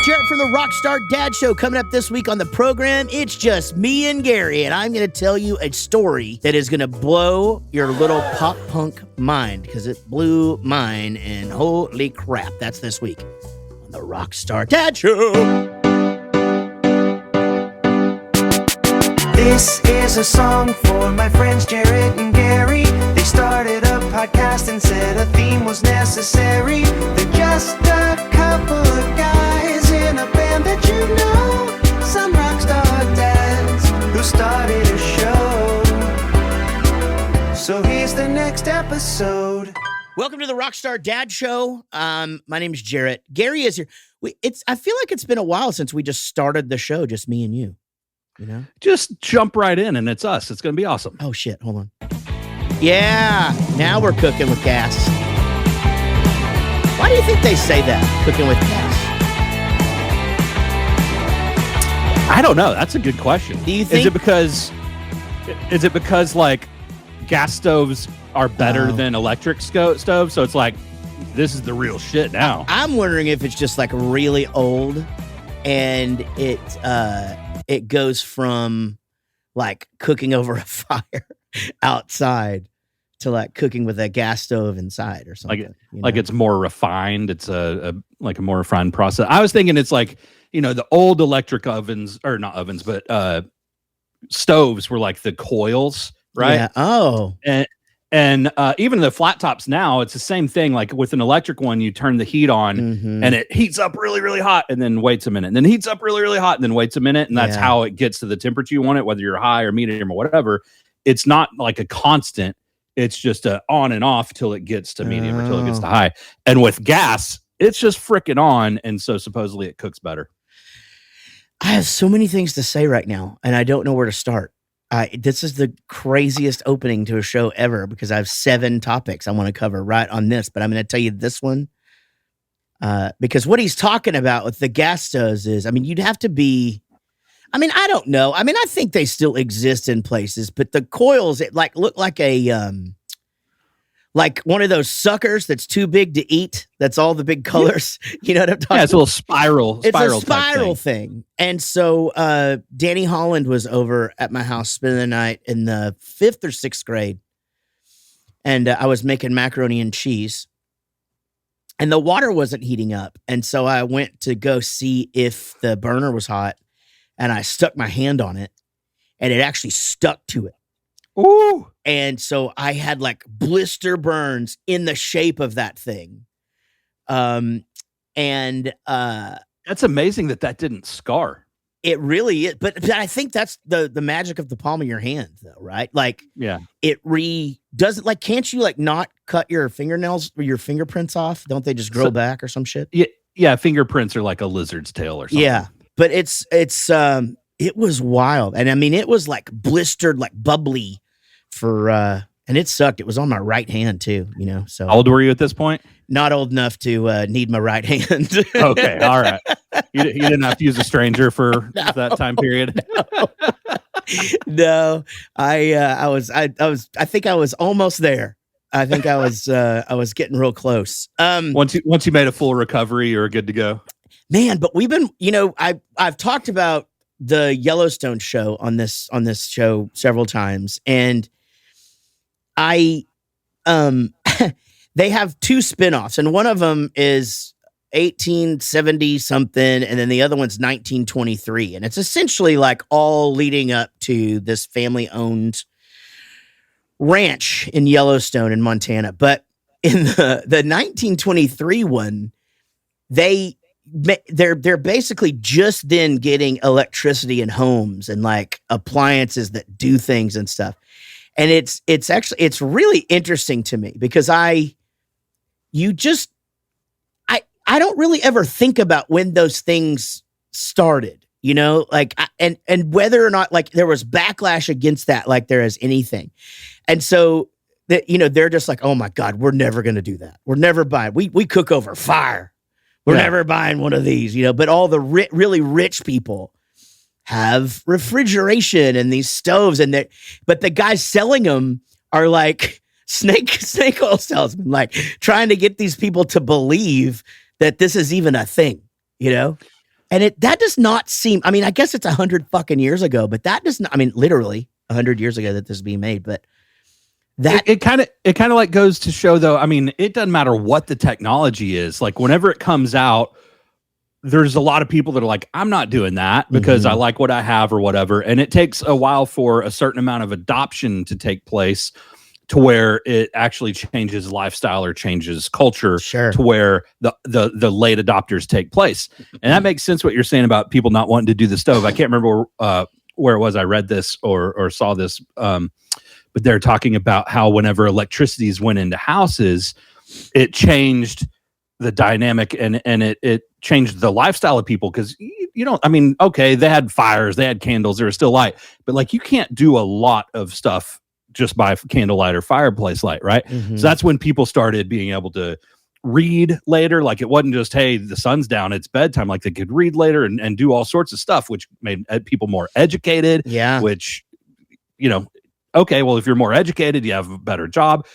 Jaret from the Rockstar Dad Show. Coming up this week on the program, it's just me and Gary, and I'm going to tell you a story that is going to blow your little pop punk mind, because it blew mine, and holy crap, that's this week on the Rockstar Dad Show. This is a song for my friends Jaret and Gary. They started a podcast and said a theme was necessary. They're just a couple of guys in a band that you know, some rockstar dads who started a show. So here's the next episode. Welcome to the Rockstar Dad Show. My name is Jaret. Gary is here. I feel like it's been a while since we just started the show, just me and you. You know? Just jump right in and it's us. It's going to be awesome. Oh, shit. Hold on. Yeah. Now we're cooking with gas. Why do you think they say that? Cooking with gas. I don't know. That's a good question. Do you think? Is it because like gas stoves are better than electric stoves? So it's like, this is the real shit now. I'm wondering if it's just like really old and it goes from like cooking over a fire outside to like cooking with a gas stove inside or something. Like it's more refined. It's a more refined process. I was thinking it's like, the old electric ovens, or not ovens, but stoves were like the coils, right? Yeah. Oh. And even the flat tops now, it's the same thing. Like with an electric one, you turn the heat on and it heats up really, really hot and then waits a minute. And then heats up really, really hot and then waits a minute. And that's how it gets to the temperature you want it, whether you're high or medium or whatever. It's not like a constant. It's just a on and off till it gets to medium or till it gets to high. And with gas, it's just freaking on. And so supposedly it cooks better. I have so many things to say right now, and I don't know where to start. This is the craziest opening to a show ever because I have 7 topics I want to cover right on this, but I'm going to tell you this one because what he's talking about with the gas stoves is, you'd have to be, I don't know. I think they still exist in places, but the coils, it look like like one of those suckers that's too big to eat. That's all the big colors. You know what I'm talking about? Yeah, it's a little spiral. It's a spiral thing. And so Danny Holland was over at my house spending the night in the 5th or 6th grade. And I was making macaroni and cheese. And the water wasn't heating up. And so I went to go see if the burner was hot. And I stuck my hand on it. And it actually stuck to it. Ooh. And so I had like blister burns in the shape of that thing. That's amazing that didn't scar. It really is. But I think that's the magic of the palm of your hand though, right? Like, yeah, it doesn't like, can't you like not cut your fingernails or your fingerprints off? Don't they just grow back or some shit? Yeah. Fingerprints are like a lizard's tail or something. Yeah. But it was wild. And it was like blistered, like bubbly and it sucked. It was on my right hand too, so. How old were you at this point? Not old enough to need my right hand. Okay. All right. You didn't have to use a stranger for that time period. No, I think I was almost there. I think I was getting real close. Once you made a full recovery, you're good to go. Man, but we've been, I've talked about the Yellowstone show on this show several times, and they have 2 spinoffs, and one of them is 1870 something, and then the other one's 1923, and it's essentially like all leading up to this family-owned ranch in Yellowstone in Montana. But in the 1923 one, they're basically just then getting electricity in homes and like appliances that do things and stuff. And it's really interesting to me because I don't really ever think about when those things started, like, and whether or not like there was backlash against that, like there is anything. And so that, they're just like, oh my God, we're never going to do that. We're never buying, we cook over fire. We're never buying one of these, but all the really rich people have refrigeration and these stoves, but the guys selling them are like snake oil salesmen, like trying to get these people to believe that this is even a thing, And that does not seem, I mean, I guess it's 100 fucking years ago, but that does not, I mean, literally 100 years ago that this is being made, but that it kind of like goes to show though, I mean, it doesn't matter what the technology is. Like whenever it comes out, there's a lot of people that are like, I'm not doing that because I like what I have or whatever. And it takes a while for a certain amount of adoption to take place to where it actually changes lifestyle or changes culture to where the late adopters take place. And that makes sense what you're saying about people not wanting to do the stove. I can't remember where it was I read this or saw this, but they're talking about how whenever electricities went into houses, it changed the dynamic and it changed the lifestyle of people because you don't, I mean, okay, they had fires, they had candles, there was still light, but like you can't do a lot of stuff just by candlelight or fireplace light, right? So that's when people started being able to read later. Like it wasn't just, hey, the sun's down, it's bedtime. Like they could read later and do all sorts of stuff, which made people more educated. Yeah. Which, you know, okay, well, if you're more educated, you have a better job.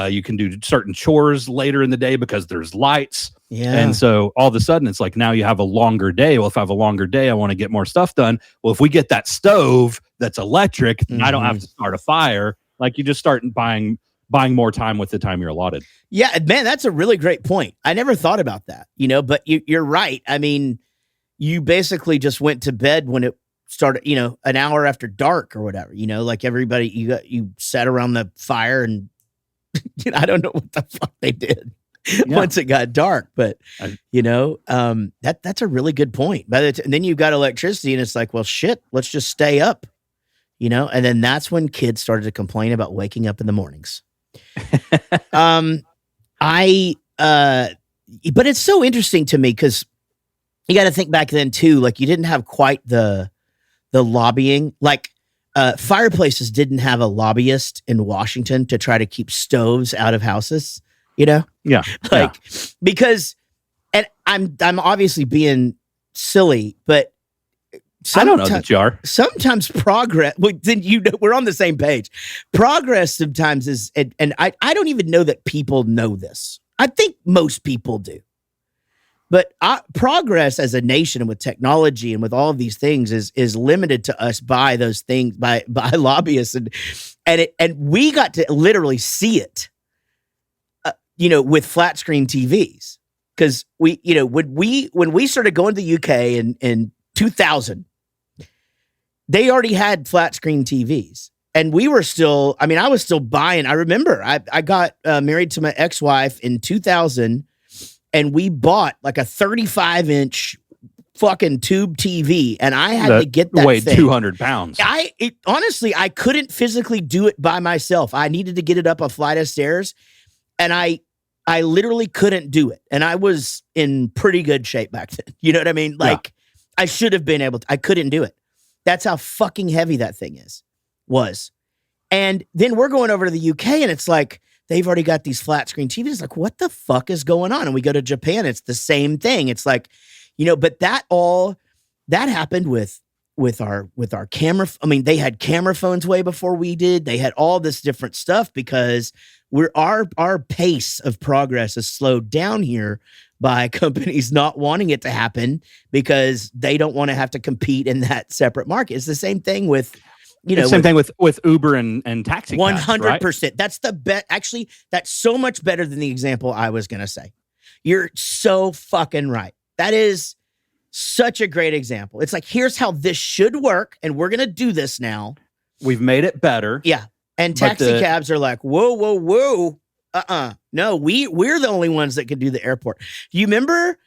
You can do certain chores later in the day because there's lights. Yeah. And so all of a sudden it's like now you have a longer day. Well, if I have a longer day, I want to get more stuff done. Well, if we get that stove that's electric, I don't have to start a fire. Like you just start buying more time with the time you're allotted. Yeah, man, that's a really great point. I never thought about that, you know, but you're right. I mean, you basically just went to bed when it started, you know, an hour after dark or whatever, you know, like everybody, you sat around the fire and you know, I don't know what the fuck they did once it got dark, but you know, that's a really good point. And then you've got electricity and it's like, well, shit, let's just stay up, you know? And then that's when kids started to complain about waking up in the mornings. But it's so interesting to me because you got to think back then too, like you didn't have quite the lobbying, like fireplaces didn't have a lobbyist in Washington to try to keep stoves out of houses, you know? Yeah. Like, because, and I'm obviously being silly, but I don't know that you are. Sometimes progress, well, then you know, we're on the same page. Progress sometimes is, and I don't even know that people know this. I think most people do. But progress as a nation and with technology and with all of these things is limited to us by those things, by lobbyists. And we got to literally see it, you know, with flat screen TVs. Because we, you know, when we started going to the UK in 2000, they already had flat screen TVs. And we were still, I mean, I was still buying. I remember I got married to my ex-wife in 2000, and we bought like a 35-inch fucking tube TV, and I had to get that weighed thing. 200 pounds. Honestly, I couldn't physically do it by myself. I needed to get it up a flight of stairs, and I literally couldn't do it. And I was in pretty good shape back then. You know what I mean? Like, I should have been able to. I couldn't do it. That's how fucking heavy that thing was. And then we're going over to the UK, and it's like, they've already got these flat screen TVs. It's like, what the fuck is going on? And we go to Japan. It's the same thing. It's like, you know, but that happened with our camera. I mean, they had camera phones way before we did. They had all this different stuff because our pace of progress is slowed down here by companies not wanting it to happen because they don't want to have to compete in that separate market. It's the same thing with, you know, same thing with Uber and taxi cabs, 100%. Right? That's the best. Actually, that's so much better than the example I was going to say. You're so fucking right. That is such a great example. It's like, here's how this should work, and we're going to do this now. We've made it better. Yeah. And taxi cabs are like, whoa. No, we're the only ones that can do the airport. You remember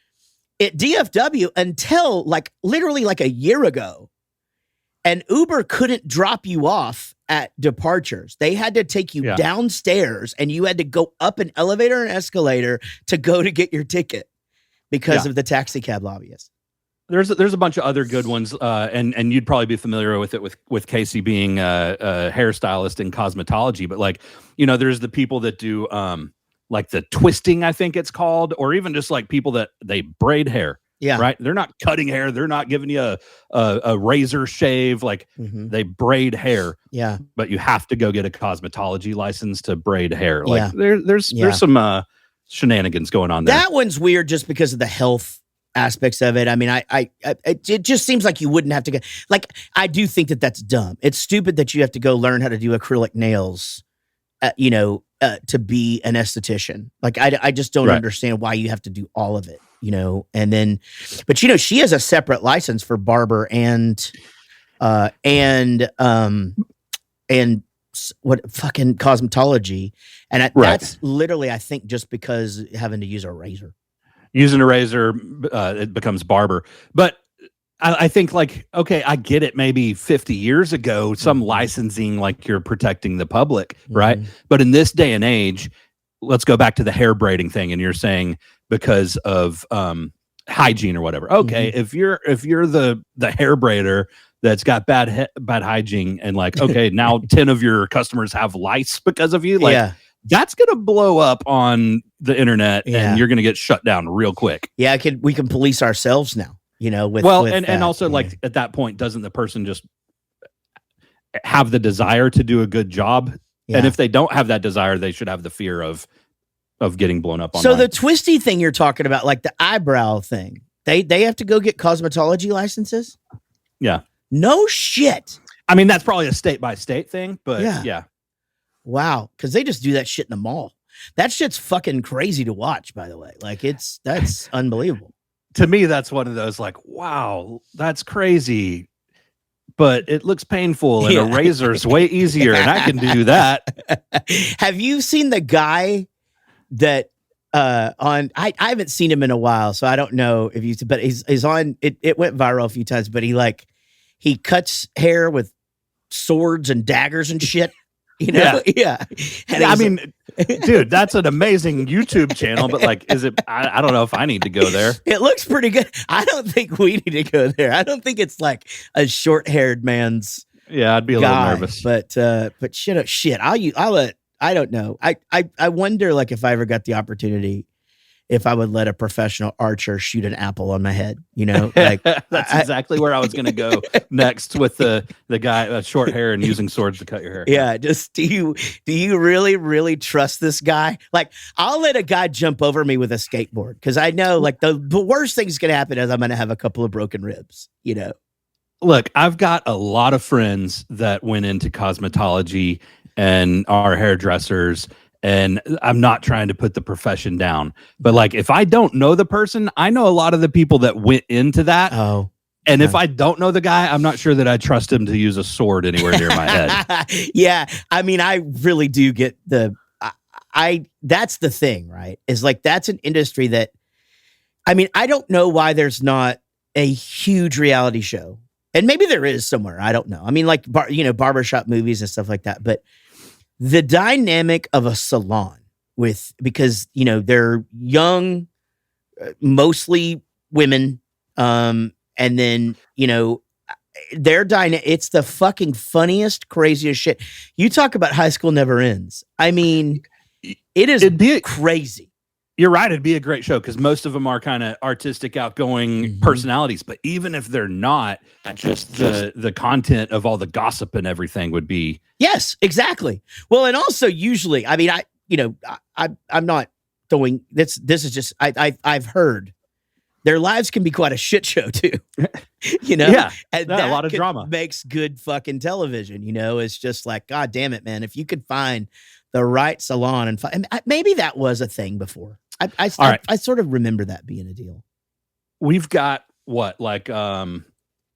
at DFW until like literally like a year ago, and Uber couldn't drop you off at departures. They had to take you downstairs, and you had to go up an elevator and escalator to go to get your ticket because of the taxi cab lobbyists. There's a bunch of other good ones, and you'd probably be familiar with it with Casey being a hairstylist in cosmetology. But like, you know, there's the people that do like the twisting, I think it's called, or even just like people that they braid hair. Yeah. Right. They're not cutting hair. They're not giving you a razor shave. Like they braid hair. Yeah. But you have to go get a cosmetology license to braid hair. Like there's some shenanigans going on there. That one's weird just because of the health aspects of it. I mean, it just seems like you wouldn't have to go. Like, I do think that that's dumb. It's stupid that you have to go learn how to do acrylic nails, to be an esthetician. Like, I just don't understand why you have to do all of it, and then, but she has a separate license for barber and what fucking cosmetology. And that's literally, I think, just because having to use a razor. Using a razor, it becomes barber. But I think, like, okay, I get it. Maybe 50 years ago, some licensing, like, you're protecting the public, right? But in this day and age, let's go back to the hair braiding thing. And you're saying because of hygiene or whatever. Okay, if you're the hair braider that's got bad hygiene, and like, okay, now 10 of your customers have lice because of you, like, that's gonna blow up on the internet, and you're gonna get shut down real quick. Yeah, we can police ourselves now, and also, like, at that point, doesn't the person just have the desire to do a good job? And if they don't have that desire, they should have the fear of getting blown up on. So the twisty thing you're talking about, like the eyebrow thing, they have to go get cosmetology licenses? Yeah. No shit. I mean, that's probably a state by state thing, but yeah. Wow, because they just do that shit in the mall. That shit's fucking crazy to watch, by the way. Like, that's unbelievable. To me, that's one of those, like, wow, that's crazy, but it looks painful, and a razor's way easier, and I can do that. Have you seen the guy that I haven't seen him in a while, so I don't know if but he's on it went viral a few times, but he cuts hair with swords and daggers and shit. Yeah. And I mean, dude, that's an amazing YouTube channel, but like, is it? I don't know if I need to go there. It looks pretty good. I don't think we need to go there. I don't think it's like a short-haired man's. Yeah, I'd be a little nervous. But shit. I don't know. I wonder, like, if I ever got the opportunity, if I would let a professional archer shoot an apple on my head, like that's exactly where I was going to go next with the guy, short hair and using swords to cut your hair. Yeah. Just, do you really, really trust this guy? Like, I'll let a guy jump over me with a skateboard, 'cause I know, like, the worst thing's going to happen is I'm going to have a couple of broken ribs, Look, I've got a lot of friends that went into cosmetology and are hairdressers, and I'm not trying to put the profession down, but like, if I don't know the person, I know a lot of the people that went into that. Oh, and if I don't know the guy, I'm not sure that I trust him to use a sword anywhere near my head. Yeah. I mean, I really do get that's the thing, right? Is like, that's an industry that, I mean, I don't know why there's not a huge reality show, and maybe there is somewhere. I don't know. I mean, like, barbershop movies and stuff like that, but the dynamic of a salon because they're young, mostly women, and then their it's the fucking funniest, craziest shit. You talk about High School Never Ends. I mean, it'd be crazy. You're right. It'd be a great show because most of them are kind of artistic, outgoing personalities. But even if they're not, just the content of all the gossip and everything would be. Yes, exactly. Well, and also usually, I mean, I'm not throwing this. This is just I've heard their lives can be quite a shit show too. Yeah, and a lot of drama makes good fucking television. It's just like, God damn it, man! If you could find the right salon and maybe that was a thing before. I sort of remember that being a deal. We've got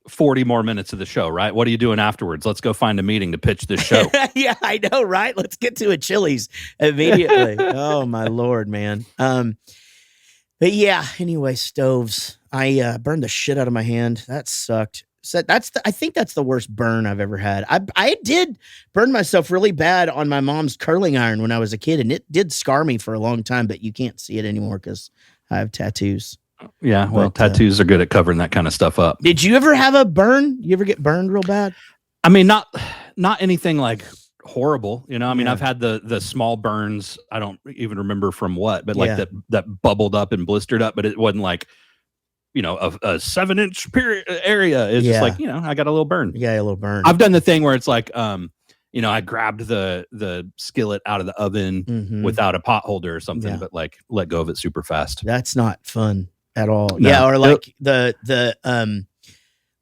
40 more minutes of the show, right? What are you doing afterwards? Let's go find a meeting to pitch this show. Yeah, I know, right? Let's get to a Chili's immediately. Oh my Lord, man. But yeah, anyway, stoves. I burned the shit out of my hand. That sucked. So I think that's the worst burn I've ever had. I did burn myself really bad on my mom's curling iron when I was a kid, and it did scar me for a long time, but you can't see it anymore because I have tattoos. Yeah, well, tattoos are good at covering that kind of stuff up. Did you ever have a burn? You ever get burned real bad? I mean, not anything like horrible, I mean, I've had the small burns. I don't even remember from what, but like that bubbled up and blistered up, but it wasn't like a 7-inch area. It's just like, I got a little burn. Yeah, a little burn. I've done the thing where it's like, I grabbed the skillet out of the oven without a pot holder or something, but like let go of it super fast. That's not fun. at all. No. Yeah, or like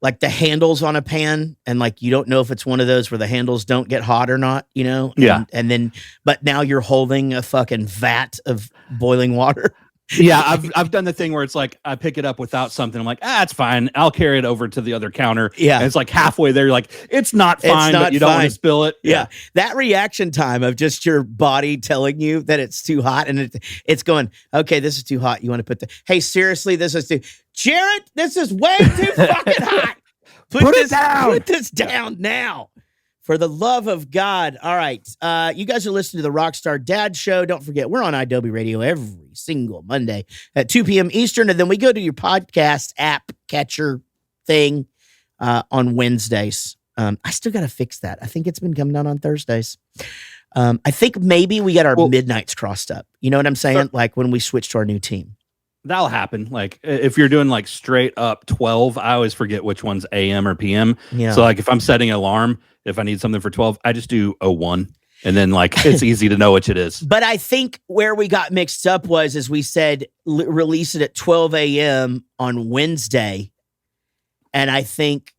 like the handles on a pan, and like you don't know if it's one of those where the handles don't get hot or not, you know? Yeah. And then, but now you're holding a fucking vat of boiling water. Yeah, I've done the thing where it's like I pick it up without something. I'm like, it's fine. I'll carry it over to the other counter. Yeah. And it's like halfway there, you're like, it's not fine, but you don't want to spill it. Yeah. That reaction time of just your body telling you that it's too hot, and it's going, okay, this is too hot. You want to hey, seriously, this is too, Jaret, this is way too fucking hot. Put this down. Put this down now. For the love of God. All right. You guys are listening to the Rockstar Dad Show. Don't forget, we're on Adobe Radio every single Monday at 2 p.m. Eastern. And then we go to your podcast app catcher thing on Wednesdays. I still got to fix that. I think it's been coming out on Thursdays. I think maybe we got our midnights crossed up. You know what I'm saying? Like when we switch to our new team. That'll happen. Like if you're doing like straight up 12, I always forget which one's AM or PM. Yeah. So like if I'm setting an alarm, if I need something for 12, I just do 01. And then like it's easy to know which it is. But I think where we got mixed up was, as we said, release it at 12 a.m. on Wednesday. And I think,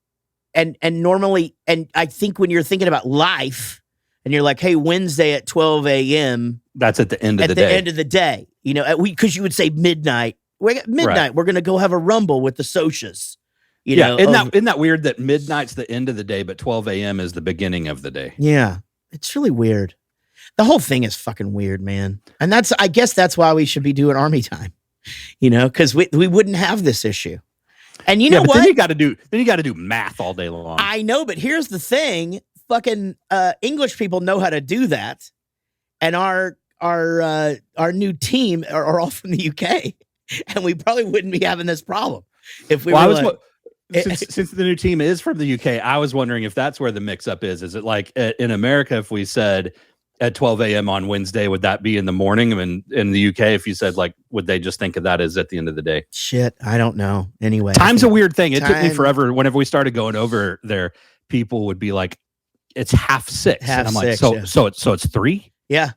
and normally, and I think when you're thinking about life and you're like, hey, Wednesday at 12 a.m. That's at the end of the day. At the end of the day. You know, because you would say midnight. We're going to go have a rumble with the socias. You know, isn't that weird that midnight's the end of the day, but 12 a.m. is the beginning of the day? Yeah, it's really weird. The whole thing is fucking weird, man. And I guess that's why we should be doing army time. You know, because we wouldn't have this issue. And you know what? Then you got to do math all day long. I know, but here's the thing: fucking English people know how to do that, and our new team are all from the UK, and we probably wouldn't be having this problem if we were. Since the new team is from the UK, I was wondering if that's where the mix-up is. Is it like in America, if we said at 12 a.m. on Wednesday, would that be in the morning? And in the UK, if you said like, would they just think of that as at the end of the day? Shit, I don't know. Anyway, time's a weird thing. It took me forever. Whenever we started going over there, people would be like, it's 5:30. And I'm like, so it's 3? Yeah.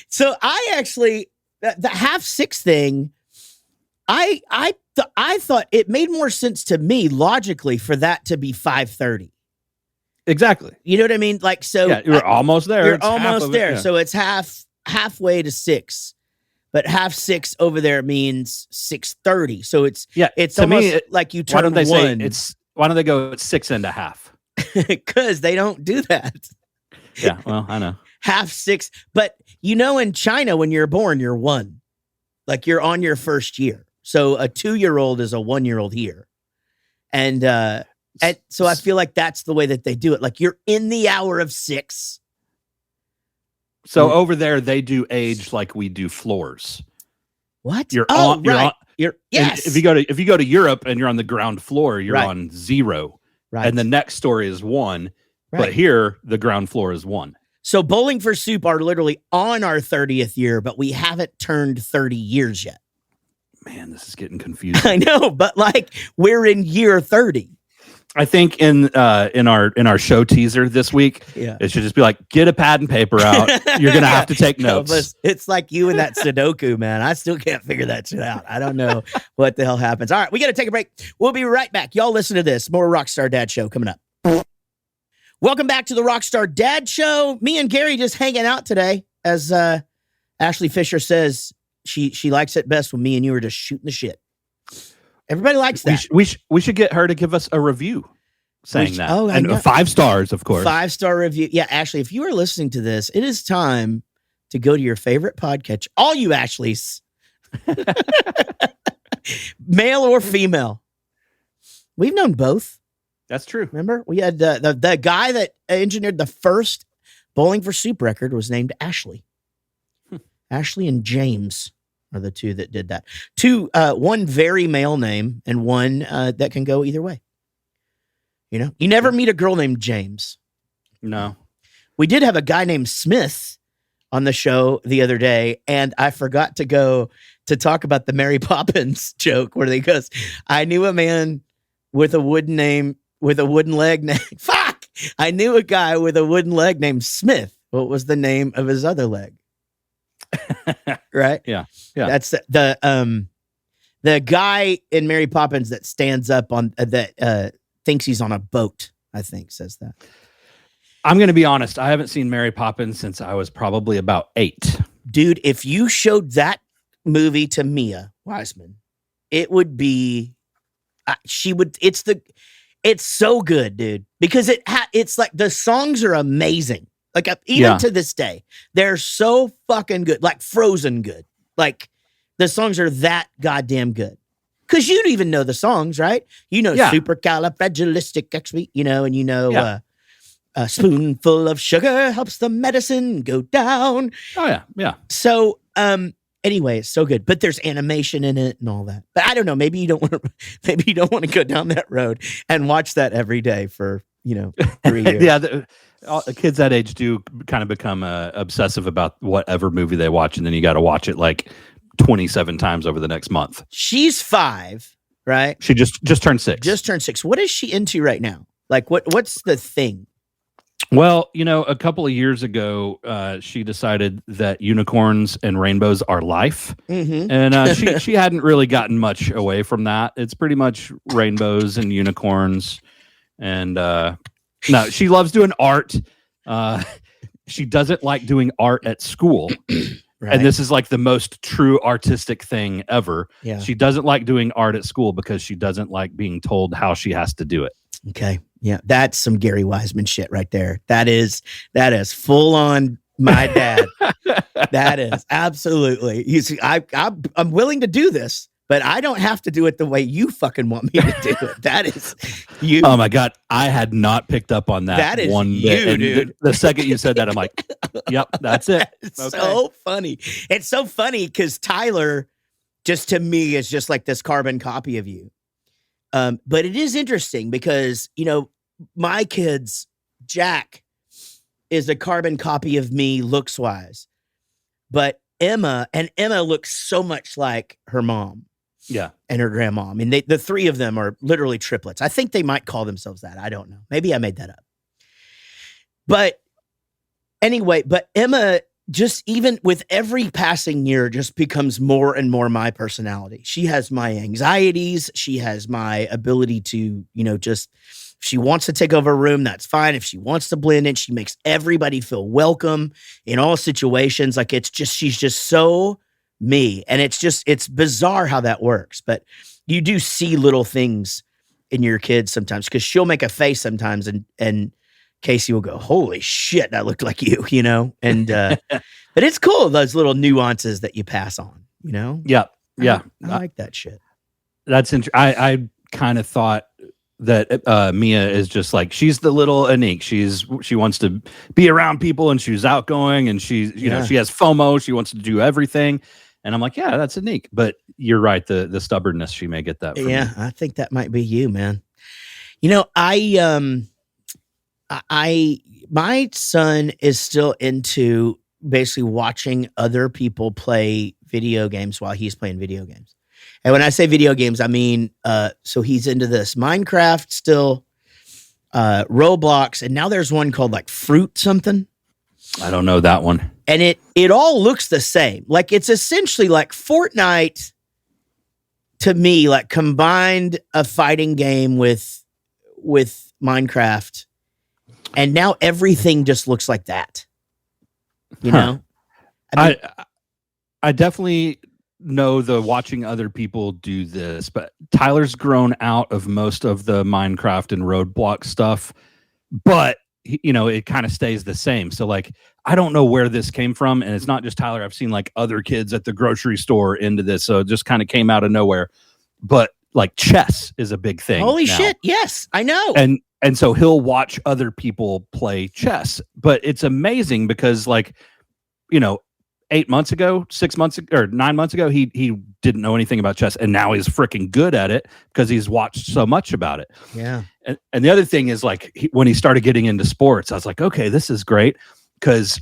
So I actually, the 5:30 thing, I thought it made more sense to me logically for that to be 5:30. Exactly. You know what I mean? Like, so you're almost there. You're almost there. So it's halfway to 6, but 5:30 over there means 6:30. So it's almost like you turn. Why don't they say why don't they go at 6.5? Because they don't do that. Yeah. Well, I know. 5:30. But you know, in China, when you're born, you're 1. Like you're on your first year. So a 2-year-old is a 1-year-old here. And so I feel like that's the way that they do it. Like you're in the hour of 6. So over there, they do age like we do floors. What? Yes. If you go to Europe and you're on the ground floor, you're on 0. Right. And the next story is 1. Right. But here, the ground floor is 1. So Bowling for Soup are literally on our 30th year, but we haven't turned 30 years yet. Man, this is getting confusing. I know, but like we're in year 30. I think in our show teaser this week, it should just be like, get a pad and paper out. You're gonna have to take notes. It's like you and that Sudoku, man. I still can't figure that shit out. I don't know what the hell happens. All right, we got to take a break. We'll be right back. Y'all listen to this. More Rockstar Dad Show coming up. Welcome back to the Rockstar Dad Show. Me and Gary just hanging out today, as Ashley Fisher says. She likes it best when me and you are just shooting the shit. Everybody likes that. We should get her to give us a review saying that. Oh, and 5 stars, of course. 5-star review. Yeah, Ashley, if you are listening to this, it is time to go to your favorite podcatcher. All you Ashleys, male or female. We've known both. That's true. Remember, we had the guy that engineered the first Bowling for Soup record was named Ashley. Ashley and James are the two that did that. One very male name and one that can go either way. You know, you never meet a girl named James. No. We did have a guy named Smith on the show the other day, and I forgot to go to talk about the Mary Poppins joke where he goes, I knew a man with a wooden leg named fuck. I knew a guy with a wooden leg named Smith. What was the name of his other leg? Right? Yeah. Yeah. That's the guy in Mary Poppins that stands up on that thinks he's on a boat, I think, says that. I'm going to be honest. I haven't seen Mary Poppins since I was probably about 8. Dude, if you showed that movie to Mia Wiseman, it would be it's so good, dude, because it's like the songs are amazing. Like even to this day, they're so fucking good, like Frozen good. Like the songs are that goddamn good. Because you don't even know the songs, right? You know, supercalifragilistic, you know, and you know, a spoonful of sugar helps the medicine go down. Oh yeah, yeah. So, anyway, it's so good, but there's animation in it and all that. But I don't know. Maybe you don't want to go down that road and watch that every day for 3 years. Yeah, kids that age do kind of become obsessive about whatever movie they watch, and then you got to watch it like 27 times over the next month. She's 5, right? She just turned 6. Just turned 6. What is she into right now? Like, what's the thing? Well, a couple of years ago, she decided that unicorns and rainbows are life. Mm-hmm. And she hadn't really gotten much away from that. It's pretty much rainbows and unicorns. And no, she loves doing art. She doesn't like doing art at school. Right. And this is like the most true artistic thing ever. Yeah. She doesn't like doing art at school because she doesn't like being told how she has to do it. Okay. Yeah. That's some Gary Wiseman shit right there. That is full on my dad. That is absolutely. You see, I'm willing to do this, but I don't have to do it the way you fucking want me to do it. That is you. Oh my God. I had not picked up on that. That is one you, bit. And dude. The second you said that, I'm like, yep, that's it. It's so funny. It's so funny because Tyler, just to me, is just like this carbon copy of you. But it is interesting because, my kids, Jack is a carbon copy of me looks wise, but Emma looks so much like her mom. Yeah. And her grandma. I mean, the 3 of them are literally triplets. I think they might call themselves that. I don't know. Maybe I made that up. But anyway, Emma, just even with every passing year, just becomes more and more my personality. She has my anxieties. She has my ability to, just if she wants to take over a room, that's fine. If she wants to blend in, she makes everybody feel welcome in all situations. Like she's just so me. And it's bizarre how that works. But you do see little things in your kids sometimes because she'll make a face sometimes and Casey will go, holy shit, that looked like you, and, but it's cool. Those little nuances that you pass on, Yeah. Yeah. I like that shit. That's interesting. I kind of thought that Mia is just like, she's the little Anik. She wants to be around people and she's outgoing and she's, she has FOMO. She wants to do everything. And I'm like, yeah, that's Anik. But you're right. The stubbornness, she may get that from me. I think that might be you, man. My son is still into basically watching other people play video games while he's playing video games. And when I say video games, I mean, so he's into this Minecraft still, Roblox, and now there's one called like Fruit something. I don't know that one. And it all looks the same. Like it's essentially like Fortnite to me, like combined a fighting game with Minecraft. And now everything just looks like that. You know? I definitely know the watching other people do this, but Tyler's grown out of most of the Minecraft and Roadblock stuff, but it kind of stays the same. So like, I don't know where this came from. And it's not just Tyler. I've seen like other kids at the grocery store into this. So it just kind of came out of nowhere, but like chess is a big thing. Holy now. Shit. Yes, I know. And so he'll watch other people play chess, but it's amazing because 8 months ago, 6 months ago, or 9 months ago, he didn't know anything about chess, and now he's freaking good at it because he's watched so much about it. Yeah. And the other thing is when he started getting into sports, I was like, okay, this is great because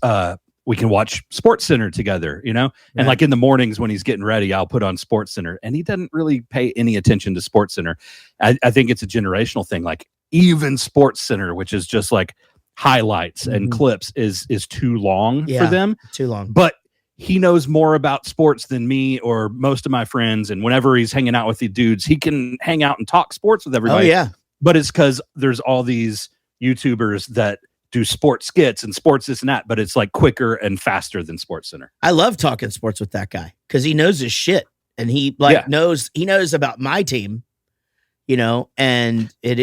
we can watch Sports Center together, and like in the mornings when he's getting ready, I'll put on Sports Center, and he doesn't really pay any attention to Sports Center. I think it's a generational thing. Like even Sports Center, which is just like highlights and clips, is too long for them. Too long. But he knows more about sports than me or most of my friends. And whenever he's hanging out with the dudes, he can hang out and talk sports with everybody. Oh, yeah. But it's because there's all these YouTubers that do sports skits and sports this and that, but it's like quicker and faster than Sports Center. I love talking sports with that guy because he knows his shit and he knows about my team, and but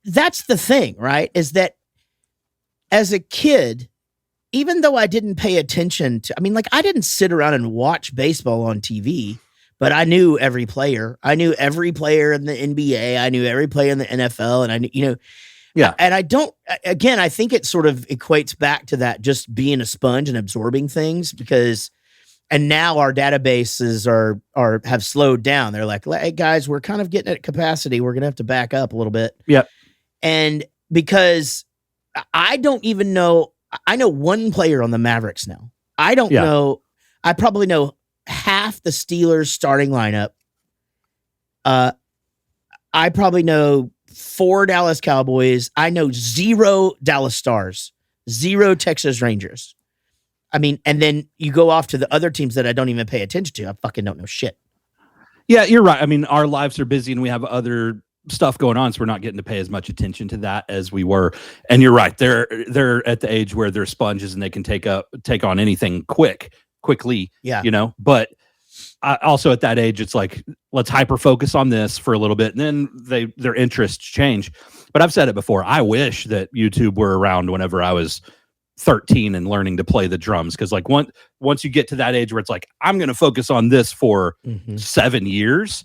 that's the thing, right? Is that as a kid, even though I didn't pay attention to, I didn't sit around and watch baseball on TV. But I knew every player. I knew every player in the NBA. I knew every player in the NFL. And I knew, yeah. And I think it sort of equates back to that just being a sponge and absorbing things and now our databases have slowed down. They're like, hey guys, we're kind of getting at capacity. We're going to have to back up a little bit. Yeah. And because I don't even know, I know one player on the Mavericks now. I don't know. I probably know half the Steelers starting lineup. I probably know 4 Dallas Cowboys. I know 0 Dallas Stars, 0 Texas Rangers. And then you go off to the other teams that I don't even pay attention to. I fucking don't know shit. Yeah, you're right. Our lives are busy and we have other stuff going on, so we're not getting to pay as much attention to that as we were. And you're right. They're at the age where they're sponges and they can take on anything quickly, but also at that age, it's like, let's hyper focus on this for a little bit. And then their interests change. But I've said it before. I wish that YouTube were around whenever I was 13 and learning to play the drums. Cause like once you get to that age where it's like, I'm going to focus on this for 7 years.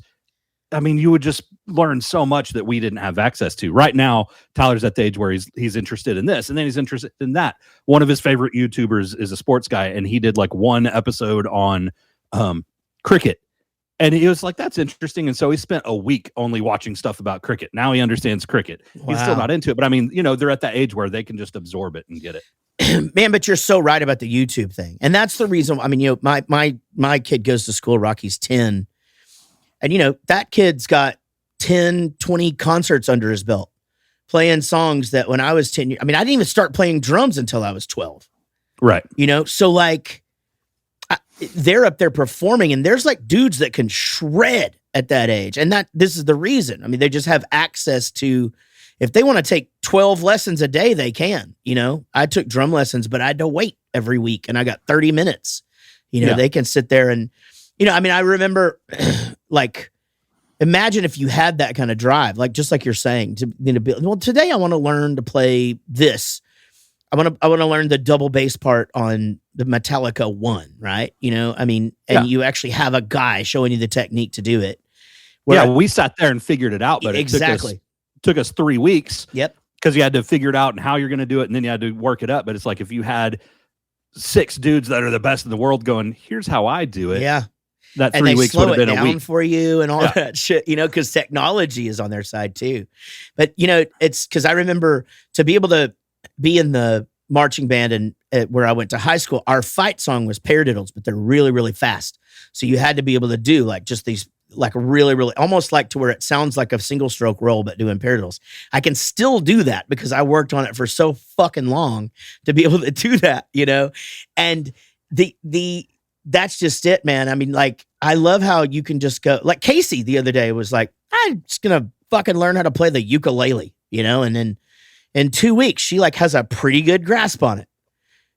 You would just learn so much that we didn't have access to. Right now, Tyler's at the age where he's interested in this, and then he's interested in that. One of his favorite YouTubers is a sports guy, and he did like one episode on cricket. And he was like, that's interesting. And so he spent a week only watching stuff about cricket. Now he understands cricket. Wow. He's still not into it, but they're at that age where they can just absorb it and get it. Man, but you're so right about the YouTube thing. And that's the reason, my kid goes to school, Rocky's 10. And, that kid's got 10, 20 concerts under his belt, playing songs that when I was 10 years, I didn't even start playing drums until I was 12. Right. So like they're up there performing and there's like dudes that can shred at that age. And this is the reason. They just have access to, if they want to take 12 lessons a day, they can. I took drum lessons, but I had to wait every week and I got 30 minutes. They can sit there and, I remember like, imagine if you had that kind of drive, like, just like you're saying, to be, well, today I want to learn to play this. I want to learn the double bass part on the Metallica 1, right? You actually have a guy showing you the technique to do it. We sat there and figured it out, but it took us 3 weeks. Yep. Because you had to figure it out and how you're going to do it, and then you had to work it up. But it's like if you had 6 dudes that are the best in the world going, here's how I do it. Yeah. That 3 weeks would have been a week for you and all that shit, because technology is on their side too. But, it's because I remember to be able to be in the marching band and where I went to high school, our fight song was paradiddles, but they're really, really fast. So you had to be able to do like just these, like really, really almost like to where it sounds like a single stroke roll, but doing paradiddles. I can still do that because I worked on it for so fucking long to be able to do that, and that's just it, man. I love how you can just go, like Casey the other day was like, I'm just going to fucking learn how to play the ukulele, and then in 2 weeks, she like has a pretty good grasp on it.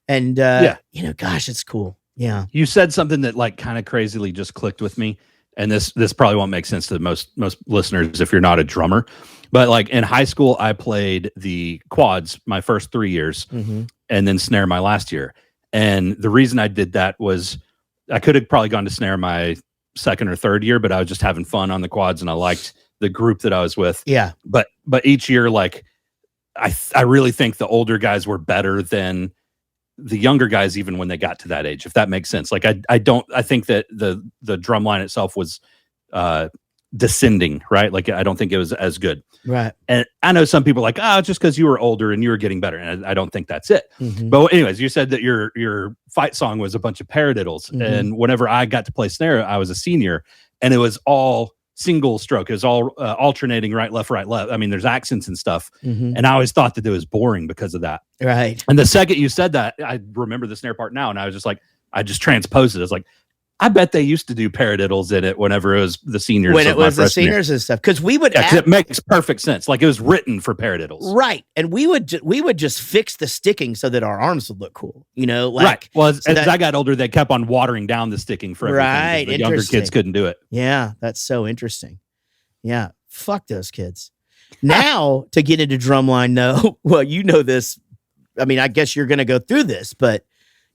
And, gosh, it's cool. Yeah. You said something that like kind of crazily just clicked with me. And this probably won't make sense to most listeners if you're not a drummer, but like in high school, I played the quads my first 3 years and then snare my last year. And the reason I did that was I could have probably gone to snare my second or third year, but I was just having fun on the quads and I liked the group that I was with. Yeah. But each year, like I really think the older guys were better than the younger guys, even when they got to that age, if that makes sense. Like I think that the drum line itself was descending, right? Like I don't think it was as good. Right. And I know some people are like, it's just because you were older and you were getting better. And I don't think that's it. But anyways, you said that your fight song was a bunch of paradiddles. And whenever I got to play snare, I was a senior and it was all single stroke. It was all alternating right, left, right, left. I mean, there's accents and stuff. Mhm. And I always thought that it was boring because of that. Right. And the second you said that, I remember the snare part now. And I was just like, I just transposed it. I was like, I bet they used to do paradiddles in it whenever it was the seniors. When it was the seniors and stuff. Because we would it makes perfect sense. Like it was written for paradiddles. Right. And we would just fix the sticking so that our arms would look cool. You know, like right. Well, as I got older, they kept on watering down the sticking for everything. Right. The younger kids couldn't do it. Yeah, that's so interesting. Yeah. Fuck those kids. Now to get into drumline though, well, you know this. I mean, I guess you're gonna go through this, but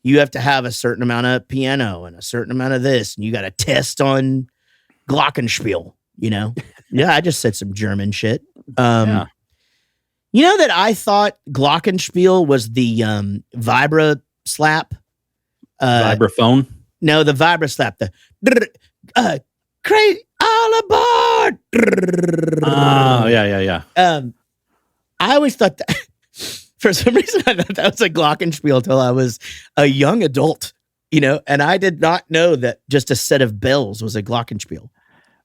you have to have a certain amount of piano and a certain amount of this, and you got to test on glockenspiel, you know? Yeah, I just said some German shit. Yeah. You know that I thought glockenspiel was the vibra slap? Vibraphone? No, the vibra slap. The crazy all aboard. Oh, yeah. I always thought that. For some reason, I thought that was a glockenspiel till I was a young adult, you know, and I did not know that just a set of bells was a glockenspiel.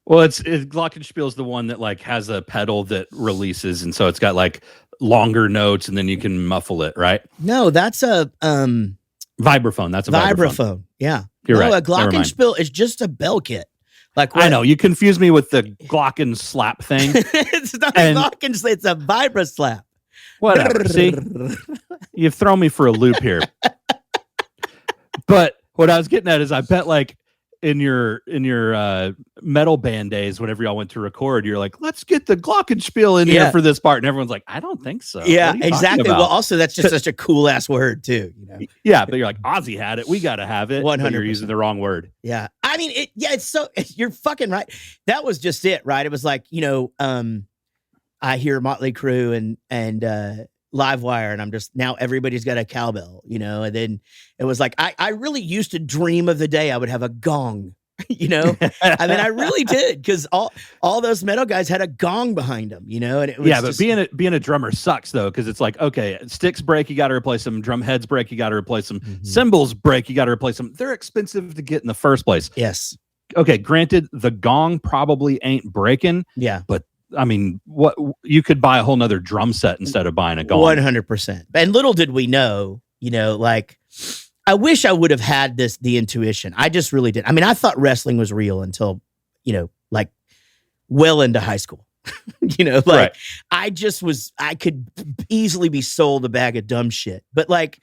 Well, it's glockenspiel is the one that like has a pedal that releases, and so it's got like longer notes, and then you can muffle it, right? No, that's a vibraphone. That's a vibraphone. Yeah, you're right. A glockenspiel is just a bell kit. Like I know you confuse me with the glocken slap thing. It's not a glockenspiel; it's a vibra slap. Whatever. See, you've thrown me for a loop here. But what I was getting at is, I bet like in your metal band days, whenever y'all went to record, you're like, let's get the glockenspiel in here for this part, and everyone's like, I don't think so. Yeah, exactly. Well, also that's just such a cool ass word too. You know? Yeah, but you're like, Ozzy had it, we got to have it. 100%. You're using the wrong word. Yeah, I mean, it's so you're fucking right. That was just it, right? It was like, you know, I hear Motley Crue and Livewire, and I'm just, now everybody's got a cowbell, you know, and then it was like, I really used to dream of the day I would have a gong, you know? I mean, I really did, because all those metal guys had a gong behind them, you know? And it was but being a drummer sucks though, because it's like, okay, sticks break, you got to replace them. Drum heads break, you got to replace them. Mm-hmm. Cymbals break, you got to replace them. They're expensive to get in the first place. Yes. Okay, granted, the gong probably ain't breaking. Yeah. But I mean, what you could buy a whole nother drum set instead of buying a gong. 100%. And little did we know, you know, like, I wish I would have had the intuition. I just really did. I mean, I thought wrestling was real until, you know, like well into high school, you know, like I could easily be sold a bag of dumb shit, but like,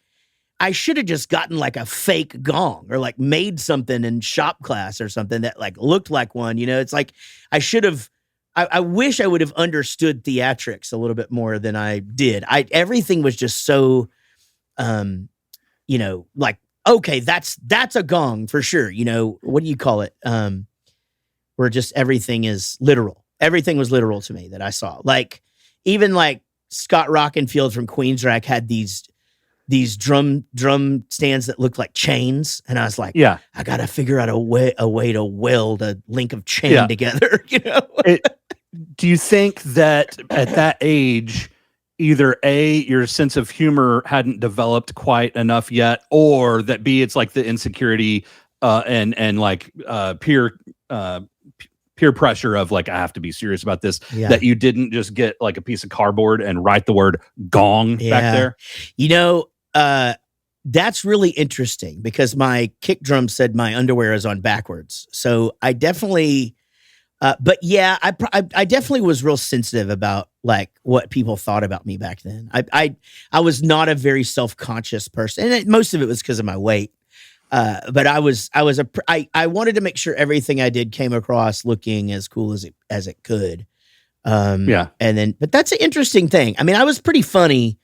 I should have just gotten like a fake gong or like made something in shop class or something that like looked like one, you know. It's like, I wish I would have understood theatrics a little bit more than I did. Everything was just so, you know, like, okay, that's a gong for sure. You know, what do you call it? Where just everything is literal. Everything was literal to me that I saw. Like, even like Scott Rockenfield from Queensrÿche had these drum stands that looked like chains, and I was like, yeah, I gotta figure out a way to weld a link of chain together. You know. Do you think that at that age, either A, your sense of humor hadn't developed quite enough yet, or that B, it's like the insecurity and like peer pressure of like, I have to be serious about this, that you didn't just get like a piece of cardboard and write the word gong back there? You know, that's really interesting, because my kick drum said my underwear is on backwards. So I definitely... but yeah, I definitely was real sensitive about like what people thought about me back then. I was not a very self-conscious person, and most of it was because of my weight. But I wanted to make sure everything I did came across looking as cool as it could. And then, but that's an interesting thing. I mean, I was pretty funny,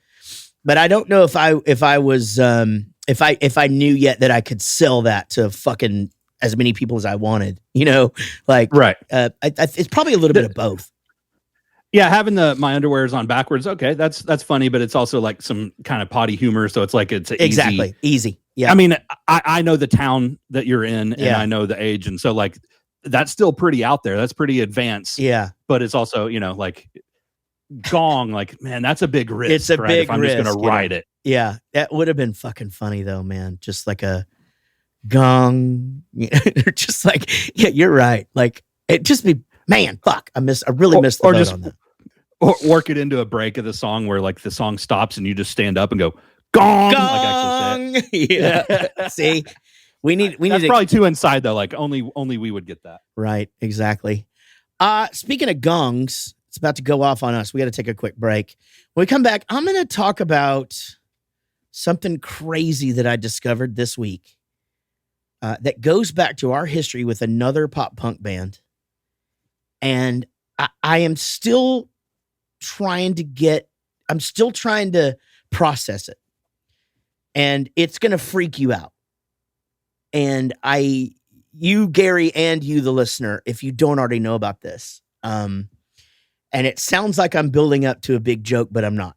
but I don't know if I was if I knew yet that I could sell that to fucking as many people as I wanted, you know, like, it's probably a little bit of both. Yeah. Having my underwear is on backwards. Okay. That's funny, but it's also like some kind of potty humor. So it's like, it's easy. Yeah. I mean, I know the town that you're in, and I know the age. And so like, that's still pretty out there. That's pretty advanced. Yeah. But it's also, you know, like gong, like, man, that's a big risk. It's a big risk. I'm just going to ride it. Yeah. That would have been fucking funny though, man. Just like a gong, just like, yeah, you're right. Like, it just be Man, fuck. I really missed the boat on that. Or work it into a break of the song where like the song stops and you just stand up and go gong. Gong! Like actually say it. Yeah. See, we need That's probably too inside though. Like only we would get that. Right, exactly. Speaking of gongs, it's about to go off on us. We got to take a quick break. When we come back, I'm going to talk about something crazy that I discovered this week that goes back to our history with another pop punk band. And I am still trying to process it. And it's going to freak you out. And you, Gary, and you, the listener, if you don't already know about this. And it sounds like I'm building up to a big joke, but I'm not.